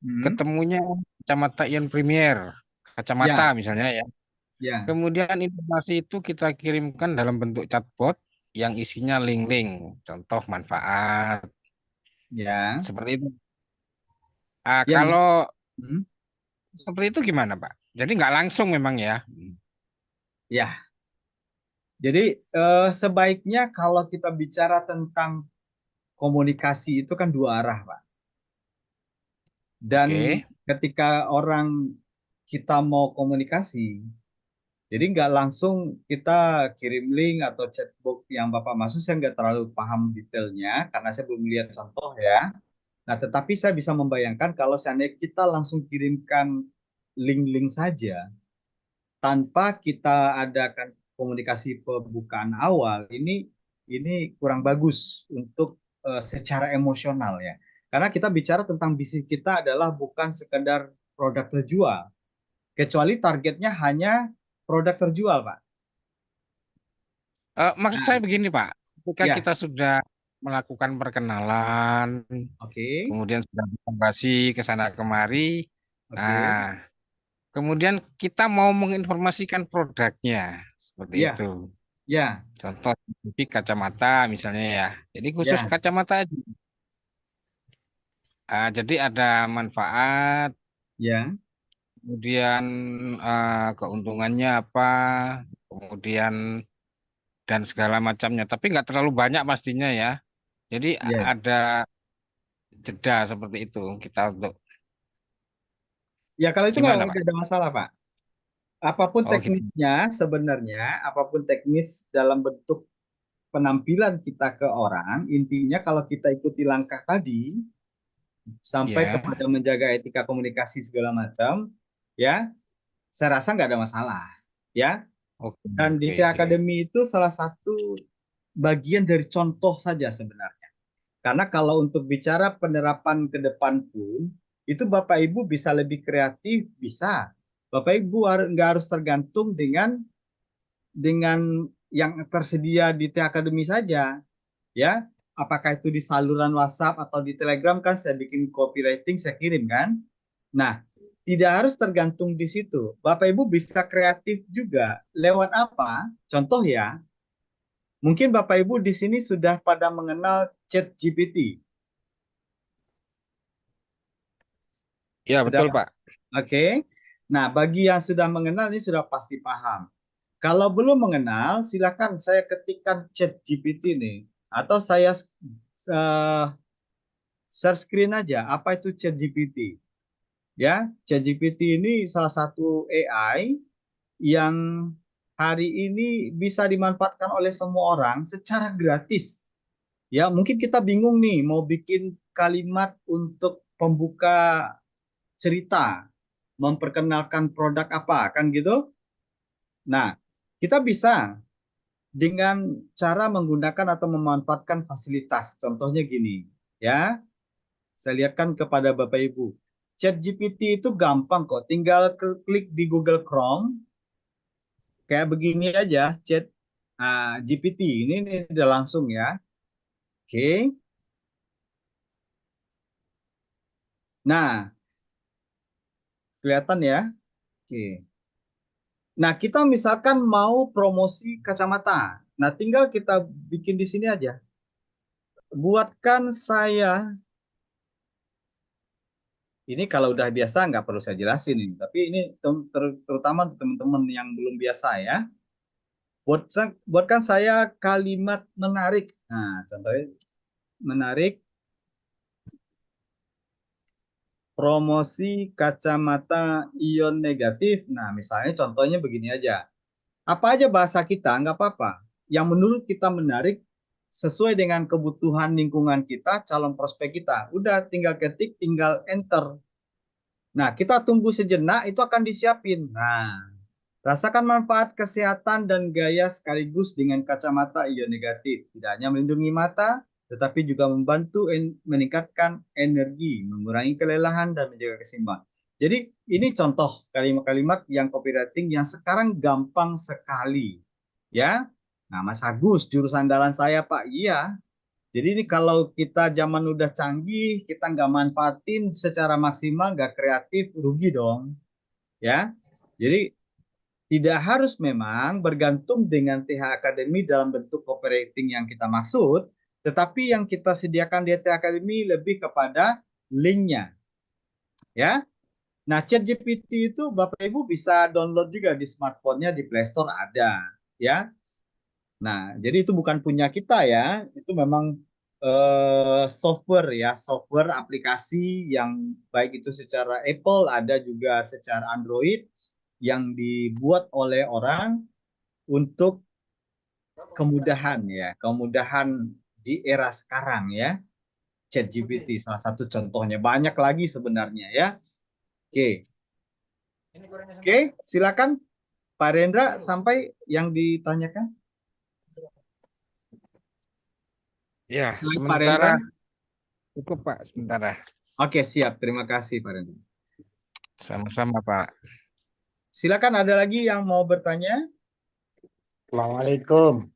Hmm. ketemunya kacamata Ion Premier, kacamata Ya, misalnya ya. ya, Kemudian informasi itu kita kirimkan dalam bentuk chatbot yang isinya link-link, contoh manfaat, ya, seperti itu. ya, Kalau hmm, seperti itu gimana, Pak? Jadi nggak langsung memang ya. ya. Jadi sebaiknya kalau kita bicara tentang komunikasi itu kan dua arah, Pak. Dan Oke. ketika orang kita mau komunikasi, jadi nggak langsung kita kirim link atau chatbot yang Bapak maksud, saya nggak terlalu paham detailnya karena saya belum lihat contoh ya. Nah, tetapi saya bisa membayangkan kalau seandainya kita langsung kirimkan link-link saja tanpa kita adakan komunikasi pembukaan awal, ini kurang bagus untuk secara emosional ya. Karena kita bicara tentang bisnis kita adalah bukan sekedar produk terjual, kecuali targetnya hanya produk terjual, Pak. Maksud Nah, saya begini, Pak. Ketika ya, kita sudah melakukan perkenalan, oke, kemudian sudah basa ke sana kemari, oke, nah, kemudian kita mau menginformasikan produknya, seperti itu. ya, ya, Contoh spesifik kacamata misalnya ya. Jadi khusus ya, kacamata aja. Jadi ada manfaat, ya, kemudian keuntungannya apa, kemudian dan segala macamnya. Tapi nggak terlalu banyak pastinya ya. Jadi ya. ada jeda seperti itu kita untuk Ya, kalau itu gimana, Pak? nggak ada masalah, Pak. Apapun Oh gitu. teknisnya sebenarnya, apapun teknis dalam bentuk penampilan kita ke orang, intinya kalau kita ikuti langkah tadi, sampai Ya, kepada menjaga etika komunikasi segala macam, ya, saya rasa nggak ada masalah, ya. oke, Dan di oke, T siap. Academy itu salah satu bagian dari contoh saja sebenarnya. Karena kalau untuk bicara penerapan ke depan pun, itu Bapak Ibu bisa lebih kreatif, bisa. Bapak Ibu nggak harus tergantung dengan yang tersedia di T Academy saja, ya. Apakah itu di saluran WhatsApp atau di Telegram, kan saya bikin copywriting, saya kirim kan. Nah, tidak harus tergantung di situ. Bapak Ibu bisa kreatif juga. Lewat apa? Contoh ya, mungkin Bapak Ibu di sini sudah pada mengenal Chat GPT. Ya, Sudah, betul, Pak. oke. Nah, bagi yang sudah mengenal ini sudah pasti paham. Kalau belum mengenal, silakan saya ketikkan Chat GPT nih, atau saya share screen aja apa itu Chat GPT. Ya, Chat GPT ini salah satu AI yang hari ini bisa dimanfaatkan oleh semua orang secara gratis. Ya, mungkin kita bingung nih mau bikin kalimat untuk pembuka cerita, memperkenalkan produk apa, kan gitu. Nah, kita bisa dengan cara menggunakan atau memanfaatkan fasilitas. Contohnya gini, ya. Saya lihatkan kepada Bapak Ibu. Chat GPT itu gampang kok, tinggal klik di Google Chrome, kayak begini aja, chat GPT ini udah langsung ya. Oke. Nah, kelihatan ya. Oke. Nah, kita misalkan mau promosi kacamata. Nah, tinggal kita bikin di sini aja. Buatkan saya, ini kalau udah biasa nggak perlu saya jelasin ini, tapi ini terutama untuk teman-teman yang belum biasa ya. Buatkan saya kalimat menarik. Nah, contohnya menarik promosi kacamata ion negatif. Nah, misalnya contohnya begini aja. Apa aja bahasa kita, nggak apa-apa. Yang menurut kita menarik sesuai dengan kebutuhan lingkungan kita, calon prospek kita. Udah tinggal ketik, tinggal enter. Nah, kita tunggu sejenak, itu akan disiapin. Nah, rasakan manfaat kesehatan dan gaya sekaligus dengan kacamata ion negatif. Tidak hanya melindungi mata, tetapi juga membantu meningkatkan energi, mengurangi kelelahan, dan menjaga keseimbangan. Jadi ini contoh kalimat-kalimat yang copywriting yang sekarang gampang sekali. Ya, nah Mas Agus, jurus andalan saya Pak. Iya, jadi ini kalau kita zaman udah canggih, kita nggak manfaatin secara maksimal, nggak kreatif, rugi dong. Ya, jadi tidak harus memang bergantung dengan TH Academy dalam bentuk operating yang kita maksud, tetapi yang kita sediakan di TH Academy lebih kepada linknya, ya. Nah, ChatGPT itu Bapak Ibu bisa download juga di smartphone-nya, di Play Store ada, ya. Nah, jadi itu bukan punya kita ya, itu memang software ya, software aplikasi yang baik itu secara Apple ada juga secara Android yang dibuat oleh orang untuk kemudahan ya, kemudahan di era sekarang ya. ChatGPT, salah satu contohnya. Banyak lagi sebenarnya ya. Oke, oke, silakan Pak Rendra sampai yang ditanyakan. Ya, Selain Pak sementara Rendra. cukup Pak, sementara. Oke, siap. Terima kasih Pak Rendra. Sama-sama Pak. Silakan ada lagi yang mau bertanya? Assalamualaikum.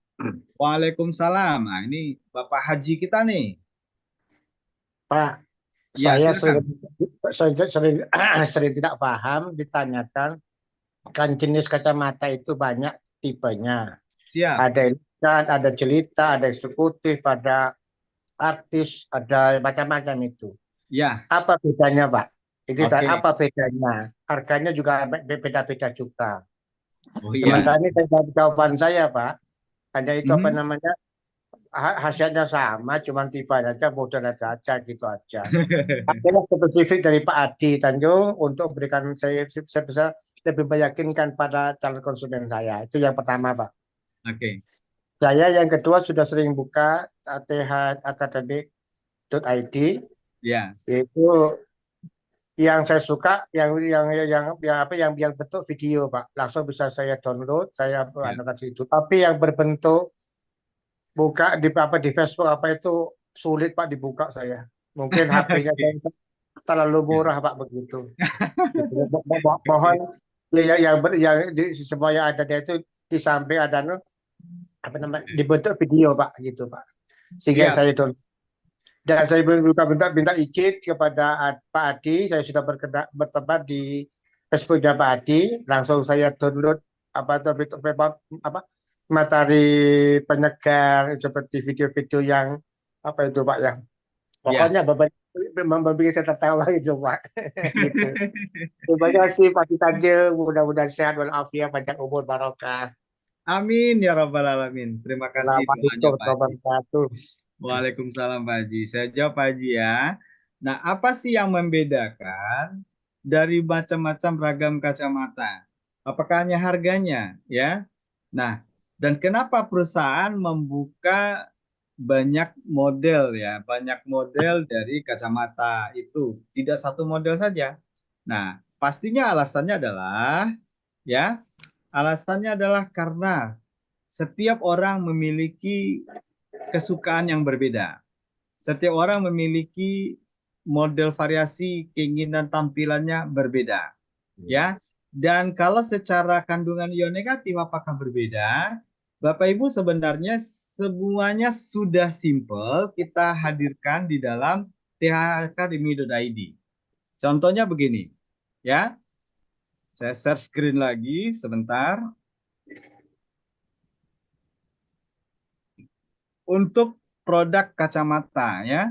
Waalaikumsalam. Nah, ini Bapak Haji kita nih. Pak, Ya, saya silakan. sering sering tidak paham ditanyakan kan jenis kacamata itu banyak tipenya. Siap. Ada ikat, ada jelita, ada eksekutif, ada artis, ada macam-macam itu. Ya, Apa bedanya, Pak? Ini oke. apa bedanya? Harganya juga beda-beda juga. Oh iya. Sementara ini jawaban saya, Pak, hanya itu apa Mhm. namanya? Hasilnya sama, cuma tipe aja, model aja gitu aja. Adalah spesifik dari Pak Adi Tanjung untuk memberikan saya bisa lebih meyakinkan pada calon konsumen saya. Itu yang pertama, Pak. Oke. Saya yang kedua sudah sering buka athacademic.id, Ya, itu yang saya suka yang bentuk video, Pak. Langsung bisa saya download, saya ya. anukan situ. Tapi yang berbentuk buka di Facebook apa itu sulit, Pak, dibuka saya. Mungkin HP-nya Oke. terlalu Ya. murah, Pak, begitu. Gitu. Mohon yang semua yang ada itu di samping ada apa namanya dibentuk video, Pak, gitu, Pak, sehingga Siap. saya download. Dan saya minta izin kepada Pak Adi, saya sudah berteman di Facebooknya Pak Adi, langsung saya download apa apa materi penyegar seperti video-video yang apa itu, Pak, ya. Ya. Pokoknya membuat saya tertawa gitu, Pak. Gitu. Terima kasih Pak Tanje, mudah-mudahan sehat walafiat, panjang umur barokah. Amin ya Rabbal Alamin. Terima kasih doanya Assalamualaikum Pak Haji. warahmatullahi wabarakatuh. Waalaikumsalam Pak Haji. Saya jawab Pak Haji ya. Nah, apa sih yang membedakan dari macam-macam ragam kacamata? Apakah hanya harganya ya? Nah, dan kenapa perusahaan membuka banyak model ya, banyak model dari kacamata itu, tidak satu model saja. Nah, pastinya alasannya adalah ya, alasannya adalah karena setiap orang memiliki kesukaan yang berbeda. Setiap orang memiliki model variasi keinginan tampilannya berbeda. Ya. Dan kalau secara kandungan ion negatif apakah berbeda? Bapak Ibu sebenarnya semuanya sudah simple kita hadirkan di dalam thacademy.id. Contohnya begini, ya. Saya share screen lagi sebentar. Untuk produk kacamata ya.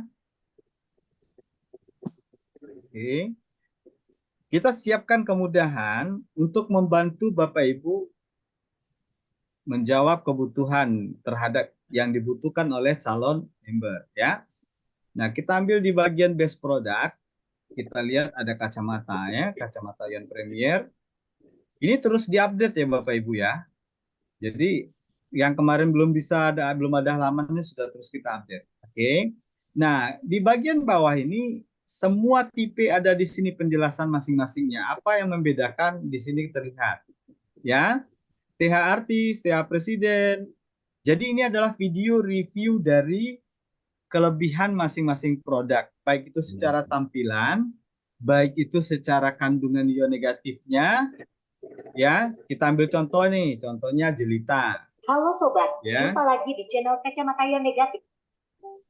Oke. Kita siapkan kemudahan untuk membantu Bapak Ibu menjawab kebutuhan terhadap yang dibutuhkan oleh calon member ya. Nah, kita ambil di bagian base product, kita lihat ada kacamata ya, kacamata Ion Premier. Ini terus diupdate ya Bapak Ibu ya. Jadi yang kemarin belum ada halamannya sudah terus kita update. Oke. Nah, di bagian bawah ini semua tipe ada di sini penjelasan masing-masingnya. Apa yang membedakan di sini terlihat. Ya, TH artis, TH presiden. Jadi ini adalah video review dari kelebihan masing-masing produk, baik itu secara tampilan, baik itu secara kandungan ion negatifnya. Ya, kita ambil contoh nih, contohnya jelita. Halo Sobat, Ya, jumpa lagi di channel Kacamata Ion Negatif.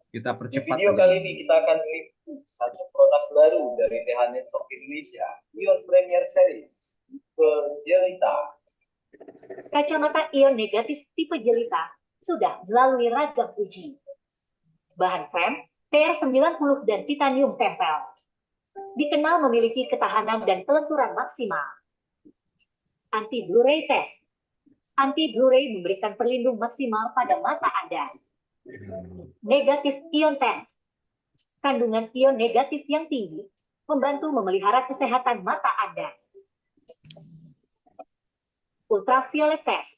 kita Di percepat video aja. kali ini kita akan review satu produk baru dari TH Network Indonesia, Ion Premier Series, tipe Jelita. Kacamata Ion Negatif tipe Jelita sudah melalui ragam uji. Bahan frame TR90 dan titanium tempel. Dikenal memiliki ketahanan dan kelenturan maksimal. Anti Blu-ray test. Anti Blu-ray memberikan perlindung maksimal pada mata Anda. Negatif ion test. Kandungan ion negatif yang tinggi membantu memelihara kesehatan mata Anda. Ultraviolet test.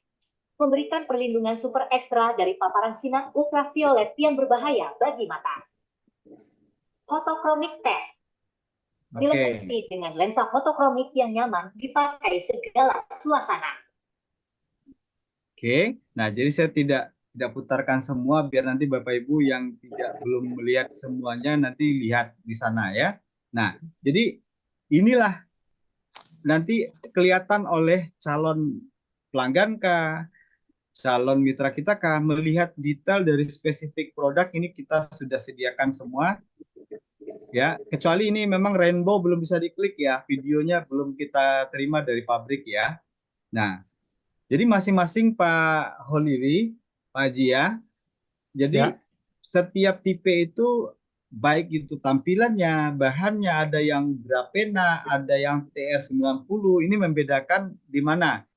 Memberikan perlindungan super ekstra dari paparan sinar ultraviolet yang berbahaya bagi mata. Photochromic test. Oke. Dilengkapi dengan lensa fotokromik yang nyaman dipakai segala suasana. Oke. Nah, jadi saya tidak putarkan semua biar nanti Bapak Ibu yang belum melihat semuanya nanti lihat di sana ya. Nah, jadi inilah nanti kelihatan oleh calon pelanggan kah, calon mitra kita kah, melihat detail dari spesifik produk ini kita sudah sediakan semua. Ya, kecuali ini memang rainbow belum bisa diklik ya, videonya belum kita terima dari pabrik ya. Nah, jadi masing-masing Pak Holiri, Pak Haji ya, jadi Ya. setiap tipe itu baik itu tampilannya, bahannya, ada yang grafena, ada yang TR90, ini membedakan di mana.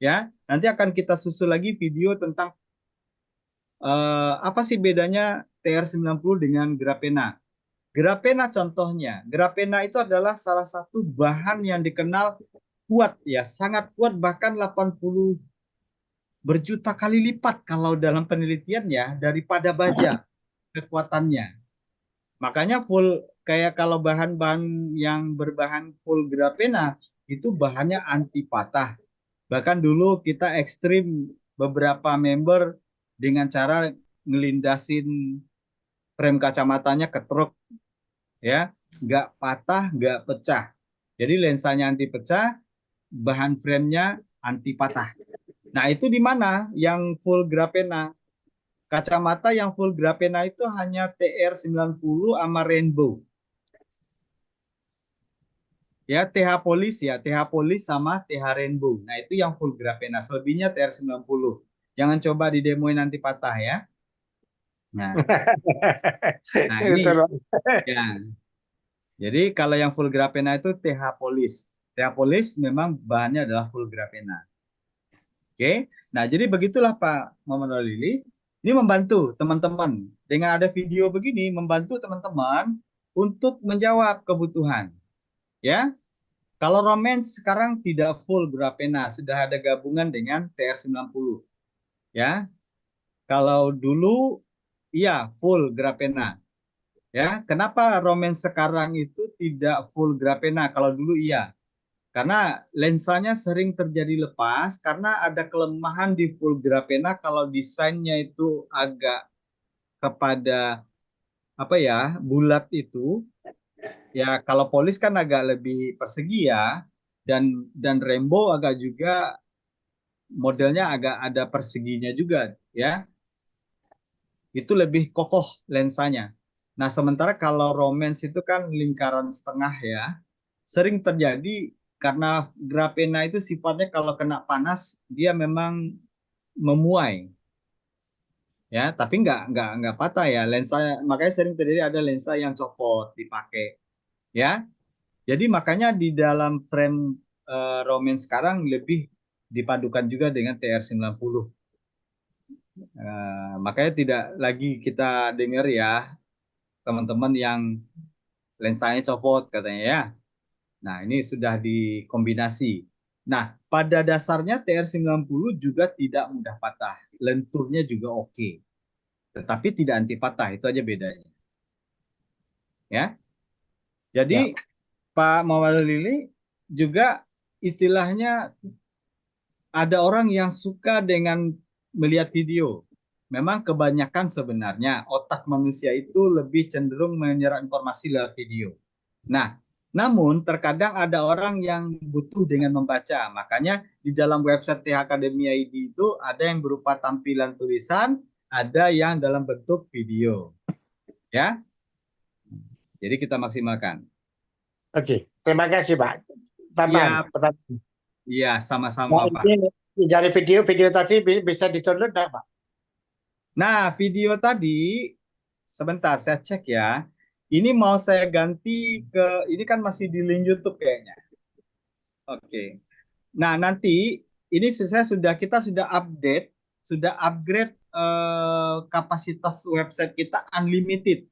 Ya, nanti akan kita susul lagi video tentang apa sih bedanya TR90 dengan grafena. Grafena contohnya, grafena itu adalah salah satu bahan yang dikenal kuat ya, sangat kuat bahkan 80 berjuta kali lipat kalau dalam penelitian ya daripada baja kekuatannya. Makanya full kayak kalau bahan-bahan yang berbahan full grafena itu bahannya anti patah. Bahkan dulu kita ekstrim beberapa member dengan cara ngelindasin frame kacamatanya ke truk ya, nggak patah, nggak pecah. Jadi lensanya anti pecah, bahan frame-nya anti patah. Nah itu di mana yang full grafena? Kacamata yang full grafena itu hanya TR90 sama Rainbow. Ya, TH Police ya, TH Police sama TH Rainbow. Nah itu yang full grafena, selebihnya TR90. Jangan coba didemoin nanti patah ya. Nah, nah ini Betul, Pak. ya. Jadi kalau yang full grafena itu TH Police. TH Police memang bahannya adalah full grafena. Oke. Nah, jadi begitulah Pak Muhammad Lili. Ini membantu teman-teman. Dengan ada video begini membantu teman-teman untuk menjawab kebutuhan. Ya. Kalau romance sekarang tidak full grafena, sudah ada gabungan dengan TR90. Ya. Kalau dulu iya full grafena. Ya, kenapa romance sekarang itu tidak full grafena? Kalau dulu iya, karena lensanya sering terjadi lepas karena ada kelemahan di full grafena kalau desainnya itu agak kepada apa ya, bulat itu. Ya, kalau polis kan agak lebih persegi ya dan rainbow agak juga modelnya agak ada perseginya juga ya. Itu lebih kokoh lensanya. Nah, sementara kalau romance itu kan lingkaran setengah ya. Sering terjadi karena grafena itu sifatnya kalau kena panas dia memang memuai. Ya, tapi nggak patah ya. Lensa makanya sering terjadi ada lensa yang copot dipakai. Ya. Jadi makanya di dalam frame romance sekarang lebih dipadukan juga dengan TR90. Makanya tidak lagi kita dengar ya teman-teman yang lensanya copot katanya ya. Nah, ini sudah dikombinasi. Nah, pada dasarnya TR90 juga tidak mudah patah. Lenturnya juga oke. Tetapi tidak anti patah, itu aja bedanya. Ya. Ya. Jadi Pak Mawar Lili juga istilahnya ada orang yang suka dengan melihat video. Memang kebanyakan sebenarnya otak manusia itu lebih cenderung menyerap informasi lewat video. Nah, namun terkadang ada orang yang butuh dengan membaca. Makanya di dalam website TH Academy ID itu ada yang berupa tampilan tulisan, ada yang dalam bentuk video. Ya. Jadi kita maksimalkan. Oke, terima kasih Pak. Tambahan. Siap. Iya, sama-sama Nah, Pak. ini dari video tadi bisa di-download nggak, Pak? Nah, video tadi sebentar saya cek ya. Ini mau saya ganti ke ini kan masih di link YouTube kayaknya. Oke. Nah, nanti ini kita sudah upgrade kapasitas website kita unlimited.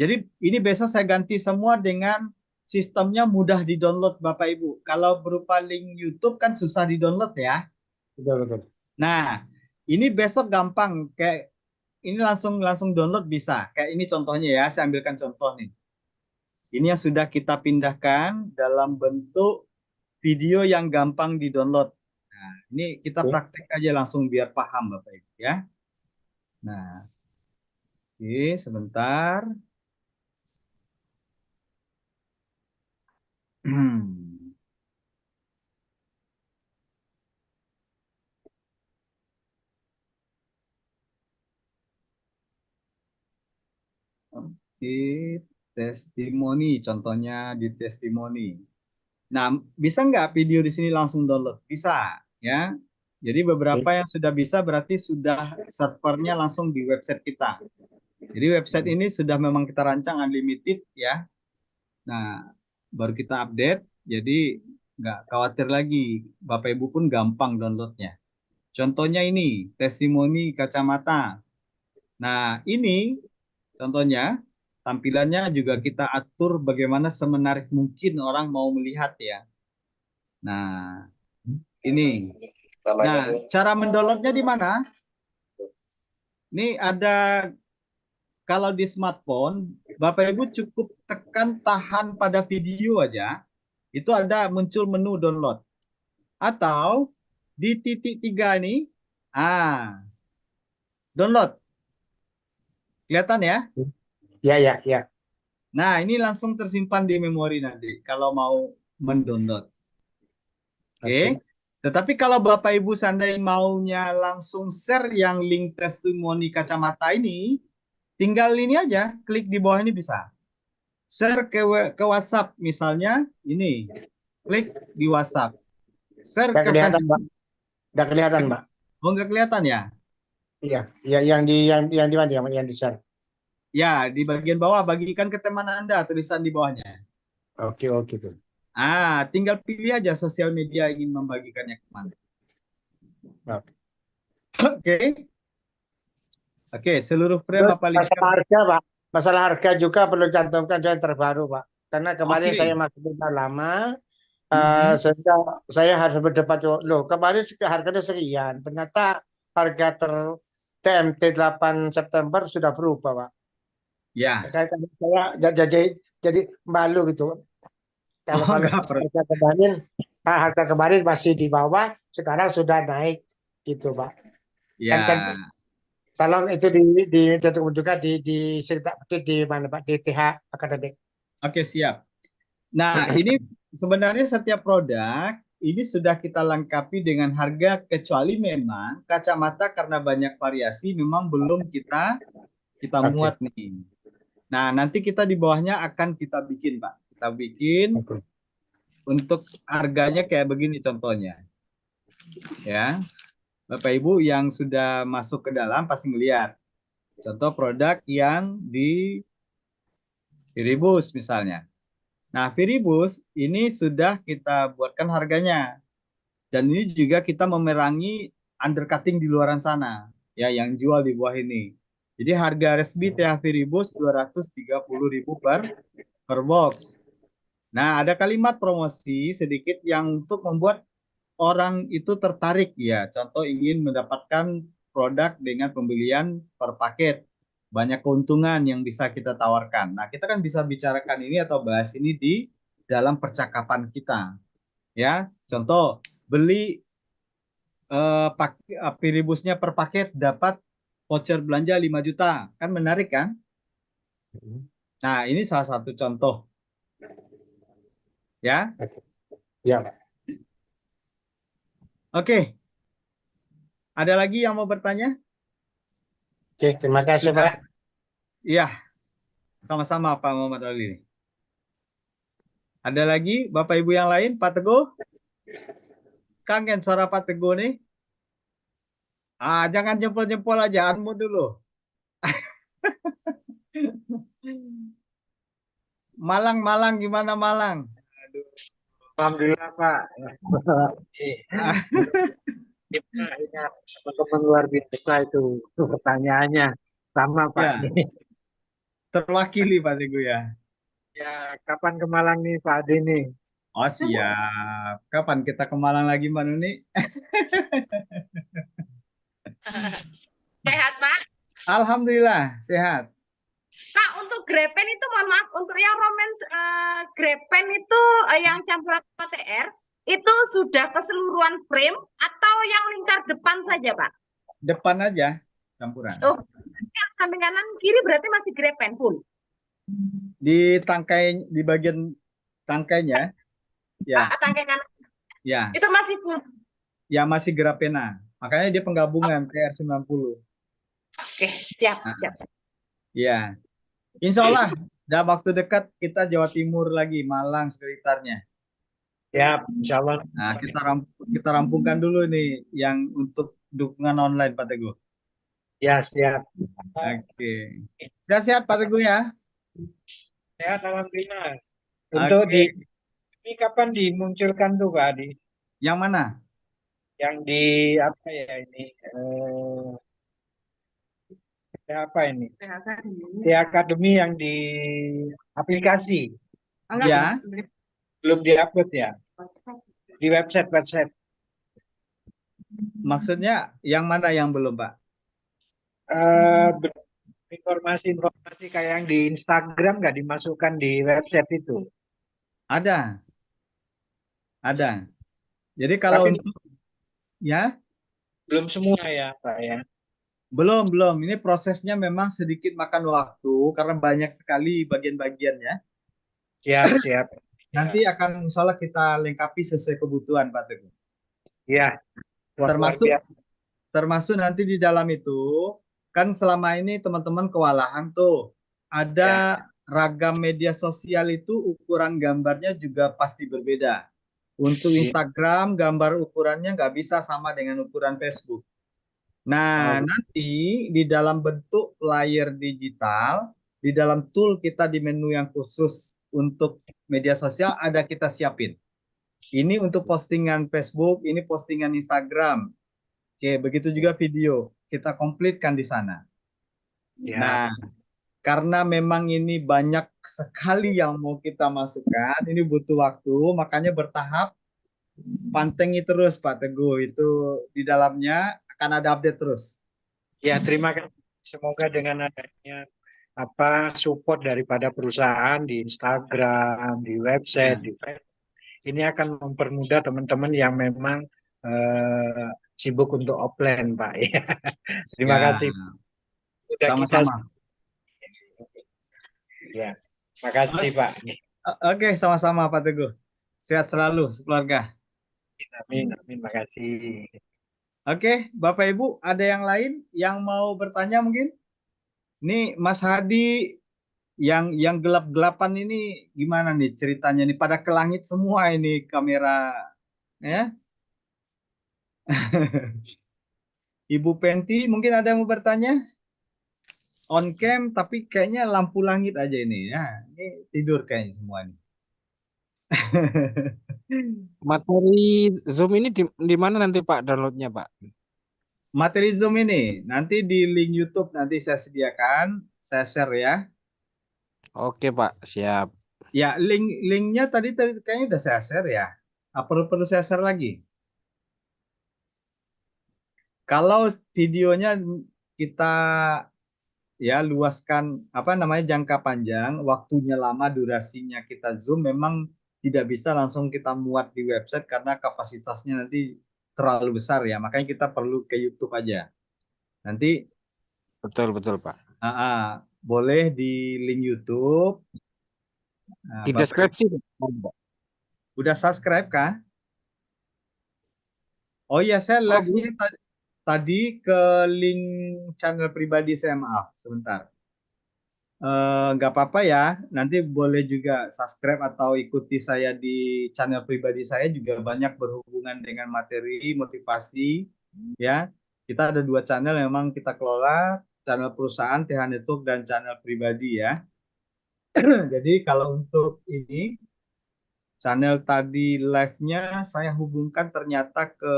Jadi ini besok saya ganti semua dengan sistemnya mudah di-download Bapak Ibu. Kalau berupa link YouTube kan susah di-download ya. Betul, betul. Nah, ini besok gampang kayak ini langsung download bisa. Kayak ini contohnya ya, saya ambilkan contoh nih. Ini yang sudah kita pindahkan dalam bentuk video yang gampang di-download. Nah, ini kita Oke. praktek aja langsung biar paham Bapak Ibu ya. Nah, oke, sebentar. Oke, testimoni, contohnya di testimoni. Nah, bisa nggak video di sini langsung download? Bisa, ya. Jadi beberapa Oke. yang sudah bisa berarti sudah servernya langsung di website kita. Jadi website ini sudah memang kita rancang unlimited ya. Nah, baru kita update, jadi nggak khawatir lagi. Bapak Ibu pun gampang downloadnya. Contohnya ini, testimoni kacamata. Nah, ini contohnya tampilannya juga kita atur bagaimana semenarik mungkin orang mau melihat ya. Nah, ini. Nah, cara mendownloadnya di mana? Ini ada kalau di smartphone, Bapak Ibu cukup tekan tahan pada video aja, itu ada muncul menu download. Atau di titik 3 ini, download. Kelihatan ya? Ya, ya, ya. Nah, ini langsung tersimpan di memori nanti kalau mau mendownload. Oke. Oke. Tetapi kalau Bapak Ibu seandainya maunya langsung share yang link testimoni kacamata ini, tinggal ini aja, klik di bawah ini bisa. Share ke WhatsApp misalnya, ini. Klik di WhatsApp. Share Nggak ke kelihatan, Mbak. Facebook. Nggak kelihatan, Mbak. Oh, nggak kelihatan ya? Iya, ya, yang di mana yang di share. Ya, di bagian bawah bagikan ke teman Anda tulisan di bawahnya. Oke, oke tuh. Tinggal pilih aja sosial media ingin membagikannya kemana. Oke. Oke. Oke, seluruh frame Terus apa link? masalah harga, Pak. Masalah harga juga perlu cantumkan yang terbaru, Pak. Karena kemarin Oke. saya masih pintar lama, Mhm. sehingga saya harus berdebat, loh kemarin harganya sekian, ternyata harga TMT 8 September sudah berubah, Pak. Ya. Saya jadi malu gitu. Kalau Oh, nggak perlu. harga kemarin masih di bawah, sekarang sudah naik gitu, Pak. Kan Ya. tolong itu dicantumkan juga di cerita di mana Pak, di TH Akademik. Oke, siap. Nah, ini sebenarnya setiap produk ini sudah kita lengkapi dengan harga kecuali memang kacamata karena banyak variasi memang belum kita Oke. muat nih. Nah, nanti kita di bawahnya akan kita bikin, Pak. Kita bikin Oke. untuk harganya kayak begini contohnya. Ya. Bapak Ibu yang sudah masuk ke dalam pasti ngelihat. Contoh produk yang di Viribus misalnya. Nah, Viribus ini sudah kita buatkan harganya. Dan ini juga kita memerangi undercutting di luaran sana. Ya, yang jual di bawah ini. Jadi harga resmi TH Viribus 230.000 per box. Nah, ada kalimat promosi sedikit yang untuk membuat orang itu tertarik ya. Contoh ingin mendapatkan produk dengan pembelian per paket. Banyak keuntungan yang bisa kita tawarkan. Nah, kita kan bisa bicarakan ini atau bahas ini di dalam percakapan kita. Ya, contoh beli Piribusnya per paket dapat voucher belanja 5 juta. Kan menarik kan? Nah, ini salah satu contoh. Ya. Ya. Oke. Ada lagi yang mau bertanya? Oke, terima kasih Sudah. Pak. Iya. Sama-sama Pak Muhammad Ali. Ada lagi Bapak Ibu yang lain? Pak Teguh? Kangen suara Pak Teguh nih. Jangan jempol-jempol aja, unmute dulu. Malang gimana Malang? Aduh. Alhamdulillah Pak. Teman luar biasa itu pertanyaannya sama Pak. Ya, terwakili Pak Teguh ya. Ya, kapan ke Malang nih Pak Ade nih? Oh siap. Kapan kita ke Malang lagi Mbak Nuni? Sehat Pak? Alhamdulillah sehat. Kak, untuk Grepen itu mohon maaf, untuk yang romance Grepen itu yang campuran OTR itu sudah keseluruhan frame atau yang lingkar depan saja, Pak? Depan aja campuran. Oh, yang samping kanan kiri berarti masih Grepen full. Di tangkai, di bagian tangkainya, ya, Tangkai kanan ya, itu masih full. ya masih Grapena. Makanya dia penggabungan TR90. Oke, siap, Nah, siap, siap. ya, insya Allah dalam waktu dekat kita Jawa Timur lagi, Malang sekitarnya. Ya, insya Allah. Nah, kita rampungkan dulu nih yang untuk dukungan online Pak Teguh. Ya, siap. Oke. Sehat-sehat Pak Teguh ya. Sehat, alhamdulillah. Untuk Oke. ini kapan dimunculkan tuh Pak Adi? Yang mana? Yang di apa ya ini? Apa ini? Di Akademi yang di aplikasi. Ya, Belum diupload ya? Di website. maksudnya yang mana yang belum Pak? Eh, informasi-informasi kayak yang di Instagram nggak dimasukkan di website itu. Ada, ada. Jadi kalau Tapi untuk ya, belum semua ya Pak ya. belum. Ini prosesnya memang sedikit makan waktu karena banyak sekali bagian-bagiannya. Siap. Nanti akan insya Allah kita lengkapi sesuai kebutuhan Pak Teguh. Ya, luar Termasuk biasa. termasuk nanti di dalam itu kan selama ini teman-teman kewalahan tuh. Ada ragam media sosial itu ukuran gambarnya juga pasti berbeda. Untuk Instagram gambar ukurannya nggak bisa sama dengan ukuran Facebook. Nah, nanti di dalam bentuk player digital, di dalam tool kita di menu yang khusus untuk media sosial ada kita siapin. Ini untuk postingan Facebook, ini postingan Instagram. Oke, begitu juga video. Kita komplitkan di sana. Ya, Nah, karena memang ini banyak sekali yang mau kita masukkan, ini butuh waktu, makanya bertahap, pantengi terus Pak Teguh. Itu di dalamnya akan ada update terus. ya terima kasih. Semoga dengan adanya support daripada perusahaan di Instagram, di website, di Facebook, ini akan mempermudah teman-teman yang memang sibuk untuk offline, Pak. Ya. Terima Ya, kasih. Udah kita sama-sama. ya. Terima kasih, Pak. Oke, sama-sama Pak Teguh. Sehat selalu, sekeluarga. Amin, terima kasih. Oke, Bapak Ibu, ada yang lain yang mau bertanya mungkin? Nih, Mas Hadi, yang gelap-gelapan ini gimana nih ceritanya nih? Pada ke langit semua ini kamera, ya? Ibu Penti, mungkin ada yang mau bertanya? On cam, tapi kayaknya lampu langit aja ini, ya. Ini tidur kayaknya semua nih. Materi Zoom ini di mana nanti Pak downloadnya Pak? Materi Zoom ini nanti di link YouTube nanti saya sediakan, saya share ya. Oke Pak, siap. Ya, linknya tadi kayaknya udah saya share ya. Apa perlu saya share lagi? Kalau videonya kita ya luaskan apa namanya jangka panjang, waktunya lama, durasinya kita zoom memang tidak bisa langsung kita muat di website karena kapasitasnya nanti terlalu besar ya. Makanya kita perlu ke YouTube aja. Nanti Betul Pak. boleh di link YouTube. Di deskripsi Pak. Udah subscribe kah? Oh iya, saya live-nya tadi ke link channel pribadi saya, maaf, sebentar. Nggak apa-apa ya, nanti boleh juga subscribe atau ikuti saya di channel pribadi saya juga banyak berhubungan dengan materi, motivasi, ya. Kita ada 2 channel yang memang kita kelola, channel perusahaan, TH Network, dan channel pribadi ya. Jadi kalau untuk ini, channel tadi live-nya saya hubungkan ternyata ke,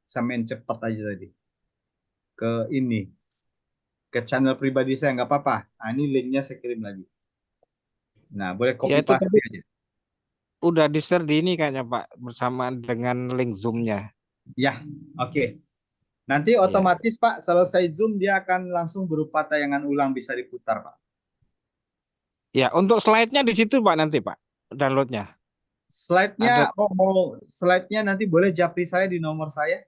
saya main cepat aja tadi, ke ini, ke channel pribadi saya, nggak apa-apa. Nah, ini linknya saya kirim lagi. Nah, boleh Ya copy itu paste tadi aja. udah di-share di ini kayaknya Pak bersamaan dengan link Zoom-nya. Ya, oke. Nanti Iya. otomatis Pak, selesai Zoom dia akan langsung berupa tayangan ulang bisa diputar Pak. Ya, untuk slide-nya di situ Pak nanti Pak, downloadnya. Slide-nya, Ada. mau slide-nya nanti boleh japri saya di nomor saya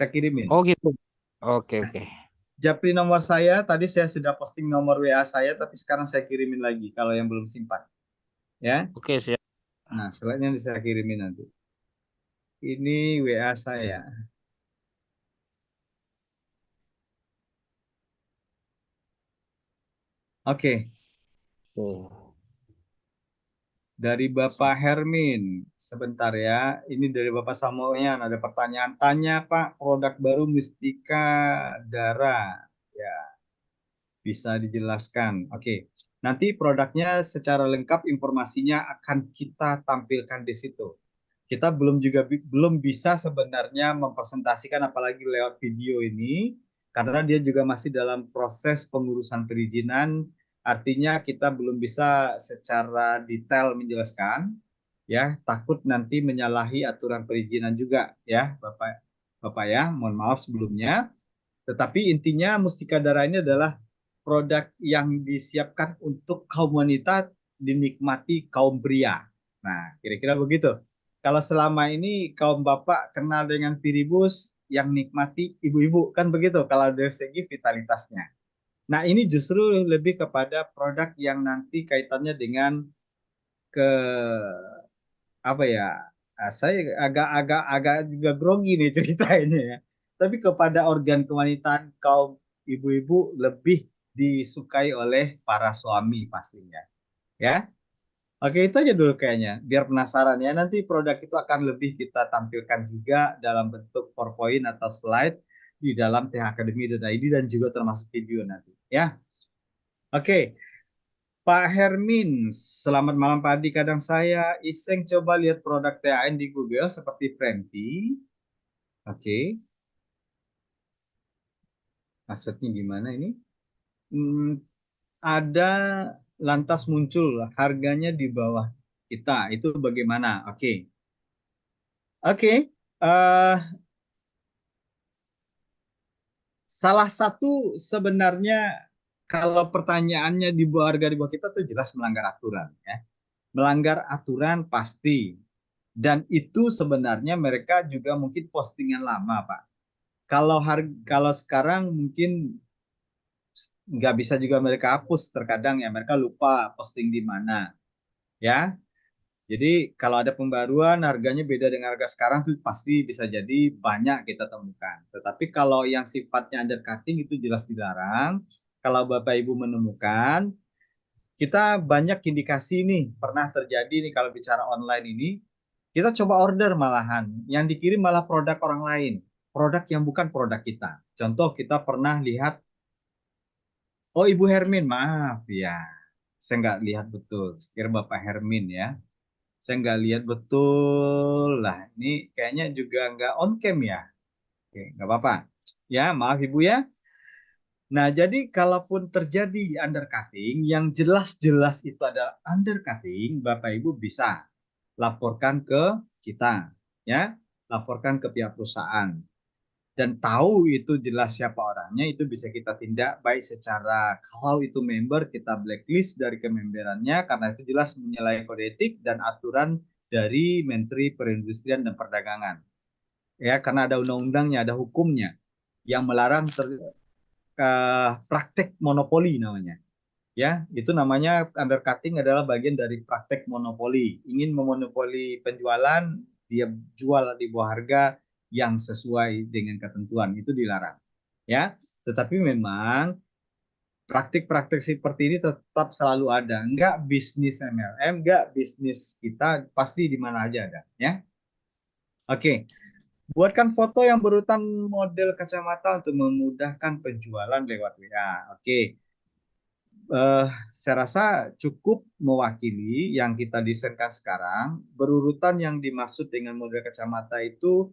kirimin. Oh gitu. Oke, oke. Japri nomor saya, tadi saya sudah posting nomor WA saya, tapi sekarang saya kirimin lagi kalau yang belum simpan. Ya, Oke, siap. nah slide-nya saya kirimin nanti. Ini WA saya. Oke, Tuh. dari Bapak Hermin. Sebentar ya, ini dari Bapak Samoyan. Ada pertanyaan, tanya Pak, produk baru Mustika Dara. Ya, bisa dijelaskan. Oke, nanti produknya secara lengkap informasinya akan kita tampilkan di situ. Kita belum bisa sebenarnya mempresentasikan apalagi lewat video ini karena dia juga masih dalam proses pengurusan perizinan. Artinya kita belum bisa secara detail menjelaskan, ya, takut nanti menyalahi aturan perizinan juga ya, Bapak Bapak ya, mohon maaf sebelumnya. Tetapi intinya Mustika Dara ini adalah produk yang disiapkan untuk kaum wanita, dinikmati kaum pria. Nah, kira-kira begitu. Kalau selama ini kaum bapak kenal dengan Piribus, yang nikmati ibu-ibu, kan begitu kalau dari segi vitalitasnya. Nah, ini justru lebih kepada produk yang nanti kaitannya dengan ke apa ya? Saya agak juga grogi nih ceritainnya ya. Tapi kepada organ kewanitaan kaum ibu-ibu lebih disukai oleh para suami pastinya. Ya. Oke, itu aja dulu kayaknya. Biar penasaran ya. Nanti produk itu akan lebih kita tampilkan juga dalam bentuk PowerPoint atau slide di dalam thacademy.id dan juga termasuk video nanti. Ya. Oke. Pak Hermin, selamat malam Pak Adi. Kadang saya iseng coba lihat produk TAN di Google seperti Prenti. Oke, maksudnya gimana ini? Ada lantas muncul harganya di bawah kita. Itu bagaimana? Oke. Oke. Salah satu sebenarnya kalau pertanyaannya di bawah harga di bawah kita tuh jelas melanggar aturan ya. Melanggar aturan pasti. Dan itu sebenarnya mereka juga mungkin postingan lama, Pak. Kalau sekarang mungkin nggak bisa juga mereka hapus terkadang ya, mereka lupa posting di mana. Ya, jadi kalau ada pembaruan harganya beda dengan harga sekarang tuh pasti bisa jadi banyak kita temukan. Tetapi kalau yang sifatnya undercutting itu jelas dilarang. Kalau Bapak Ibu menemukan, kita banyak indikasi nih pernah terjadi nih kalau bicara online ini. Kita coba order malahan, yang dikirim malah produk orang lain, produk yang bukan produk kita. Contoh kita pernah lihat, oh Ibu Hermin, maaf ya, saya nggak lihat betul. Sekira Bapak Hermin ya, saya nggak lihat betul lah. Ini kayaknya juga nggak on cam ya. Oke, nggak apa-apa. Ya, maaf Ibu ya. Nah, jadi kalaupun terjadi undercutting, yang jelas-jelas itu adalah undercutting, Bapak Ibu bisa laporkan ke kita, ya, laporkan ke pihak perusahaan. Dan tahu itu jelas siapa orangnya, itu bisa kita tindak baik secara kalau itu member kita blacklist dari kememberannya karena itu jelas menyalahi kode etik dan aturan dari Menteri Perindustrian dan Perdagangan. Ya, karena ada undang-undangnya, ada hukumnya yang melarang praktek monopoli namanya. Ya, itu namanya undercutting adalah bagian dari praktek monopoli. Ingin memonopoli penjualan, dia jual di bawah harga yang sesuai dengan ketentuan, itu dilarang. Ya, tetapi memang praktik-praktik seperti ini tetap selalu ada. Enggak bisnis MLM, enggak bisnis kita pasti di mana aja ada, ya. Oke. Buatkan foto yang berurutan model kacamata untuk memudahkan penjualan lewat WA. Oke. Saya rasa cukup mewakili yang kita desainkan sekarang. Berurutan yang dimaksud dengan model kacamata itu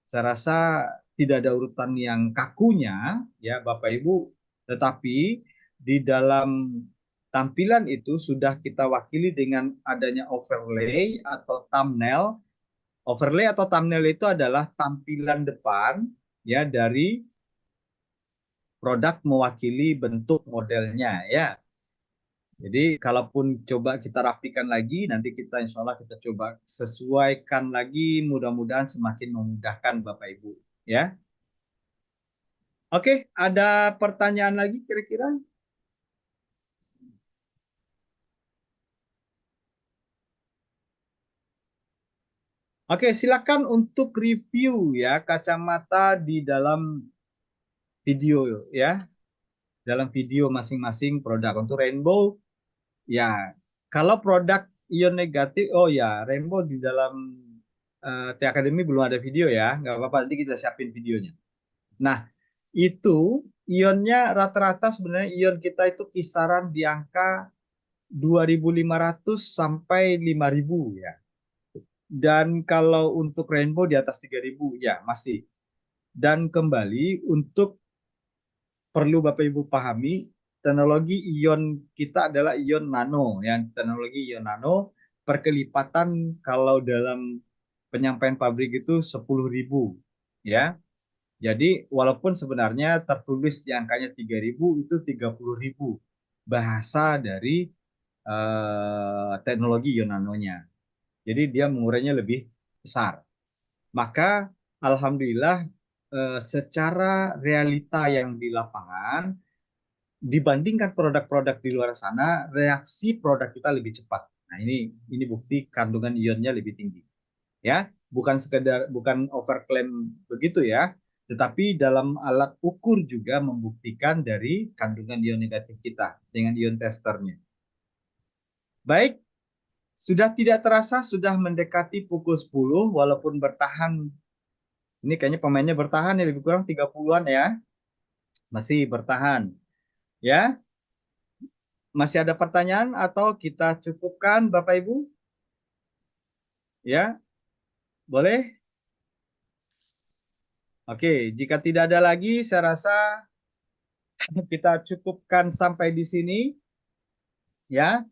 saya rasa tidak ada urutan yang kakunya ya Bapak Ibu, tetapi di dalam tampilan itu sudah kita wakili dengan adanya overlay atau thumbnail. Overlay atau thumbnail itu adalah tampilan depan ya dari produk mewakili bentuk modelnya ya. Jadi kalaupun coba kita rapikan lagi, nanti kita insya Allah kita coba sesuaikan lagi, mudah-mudahan semakin memudahkan Bapak Ibu ya. Oke, ada pertanyaan lagi kira-kira? Oke, silakan untuk review ya kacamata di dalam video ya. Dalam video masing-masing produk. Untuk Rainbow ya, kalau produk ion negatif, oh ya, Rainbow di dalam T Academy belum ada video ya. Nggak apa-apa, nanti kita siapin videonya. Nah, itu ionnya rata-rata sebenarnya ion kita itu kisaran di angka 2.500 sampai 5.000 ya. Dan kalau untuk Rainbow di atas 3.000 ya masih. Dan kembali untuk perlu Bapak Ibu pahami, teknologi ion kita adalah ion nano. Yang teknologi ion nano perkelipatan kalau dalam penyampaian pabrik itu 10.000 ya. Jadi walaupun sebenarnya tertulis di angkanya 3.000 itu 30.000 bahasa dari teknologi ion nanonya. Jadi dia mengurainya lebih besar. Maka alhamdulillah secara realita yang di lapangan dibandingkan produk-produk di luar sana, reaksi produk kita lebih cepat. Nah, ini bukti kandungan ionnya lebih tinggi. Ya, bukan overclaim begitu ya, tetapi dalam alat ukur juga membuktikan dari kandungan ion negatif kita dengan ion testernya. Baik, sudah tidak terasa sudah mendekati pukul 10 walaupun bertahan. Ini kayaknya pemainnya bertahan ya, lebih kurang 30-an ya. Masih bertahan. Ya. Masih ada pertanyaan atau kita cukupkan Bapak Ibu? Ya. Boleh? Oke, jika tidak ada lagi saya rasa kita cukupkan sampai di sini. Ya.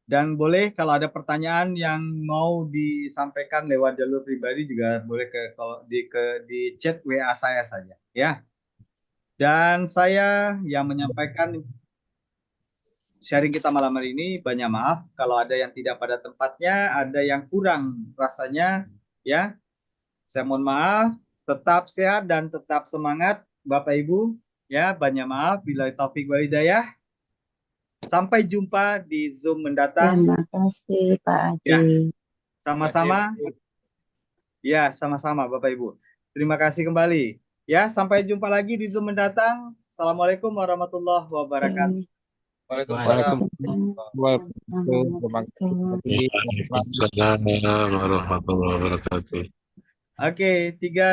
Dan boleh kalau ada pertanyaan yang mau disampaikan lewat jalur pribadi juga boleh di chat WA saya saja ya. Dan saya yang menyampaikan sharing kita malam hari ini, banyak maaf kalau ada yang tidak pada tempatnya, ada yang kurang rasanya ya. Saya mohon maaf, tetap sehat dan tetap semangat Bapak Ibu ya. Banyak maaf bila taufik wal hidayah. Sampai jumpa di Zoom mendatang. Terima kasih Pak Adi. Ya, sama-sama. Ya, sama-sama Bapak Ibu. Terima kasih kembali. Ya, sampai jumpa lagi di Zoom mendatang. Assalamualaikum warahmatullahi wabarakatuh. Waalaikumsalam Waalaikumsalam warahmatullahi wabarakatuh. Oke, 3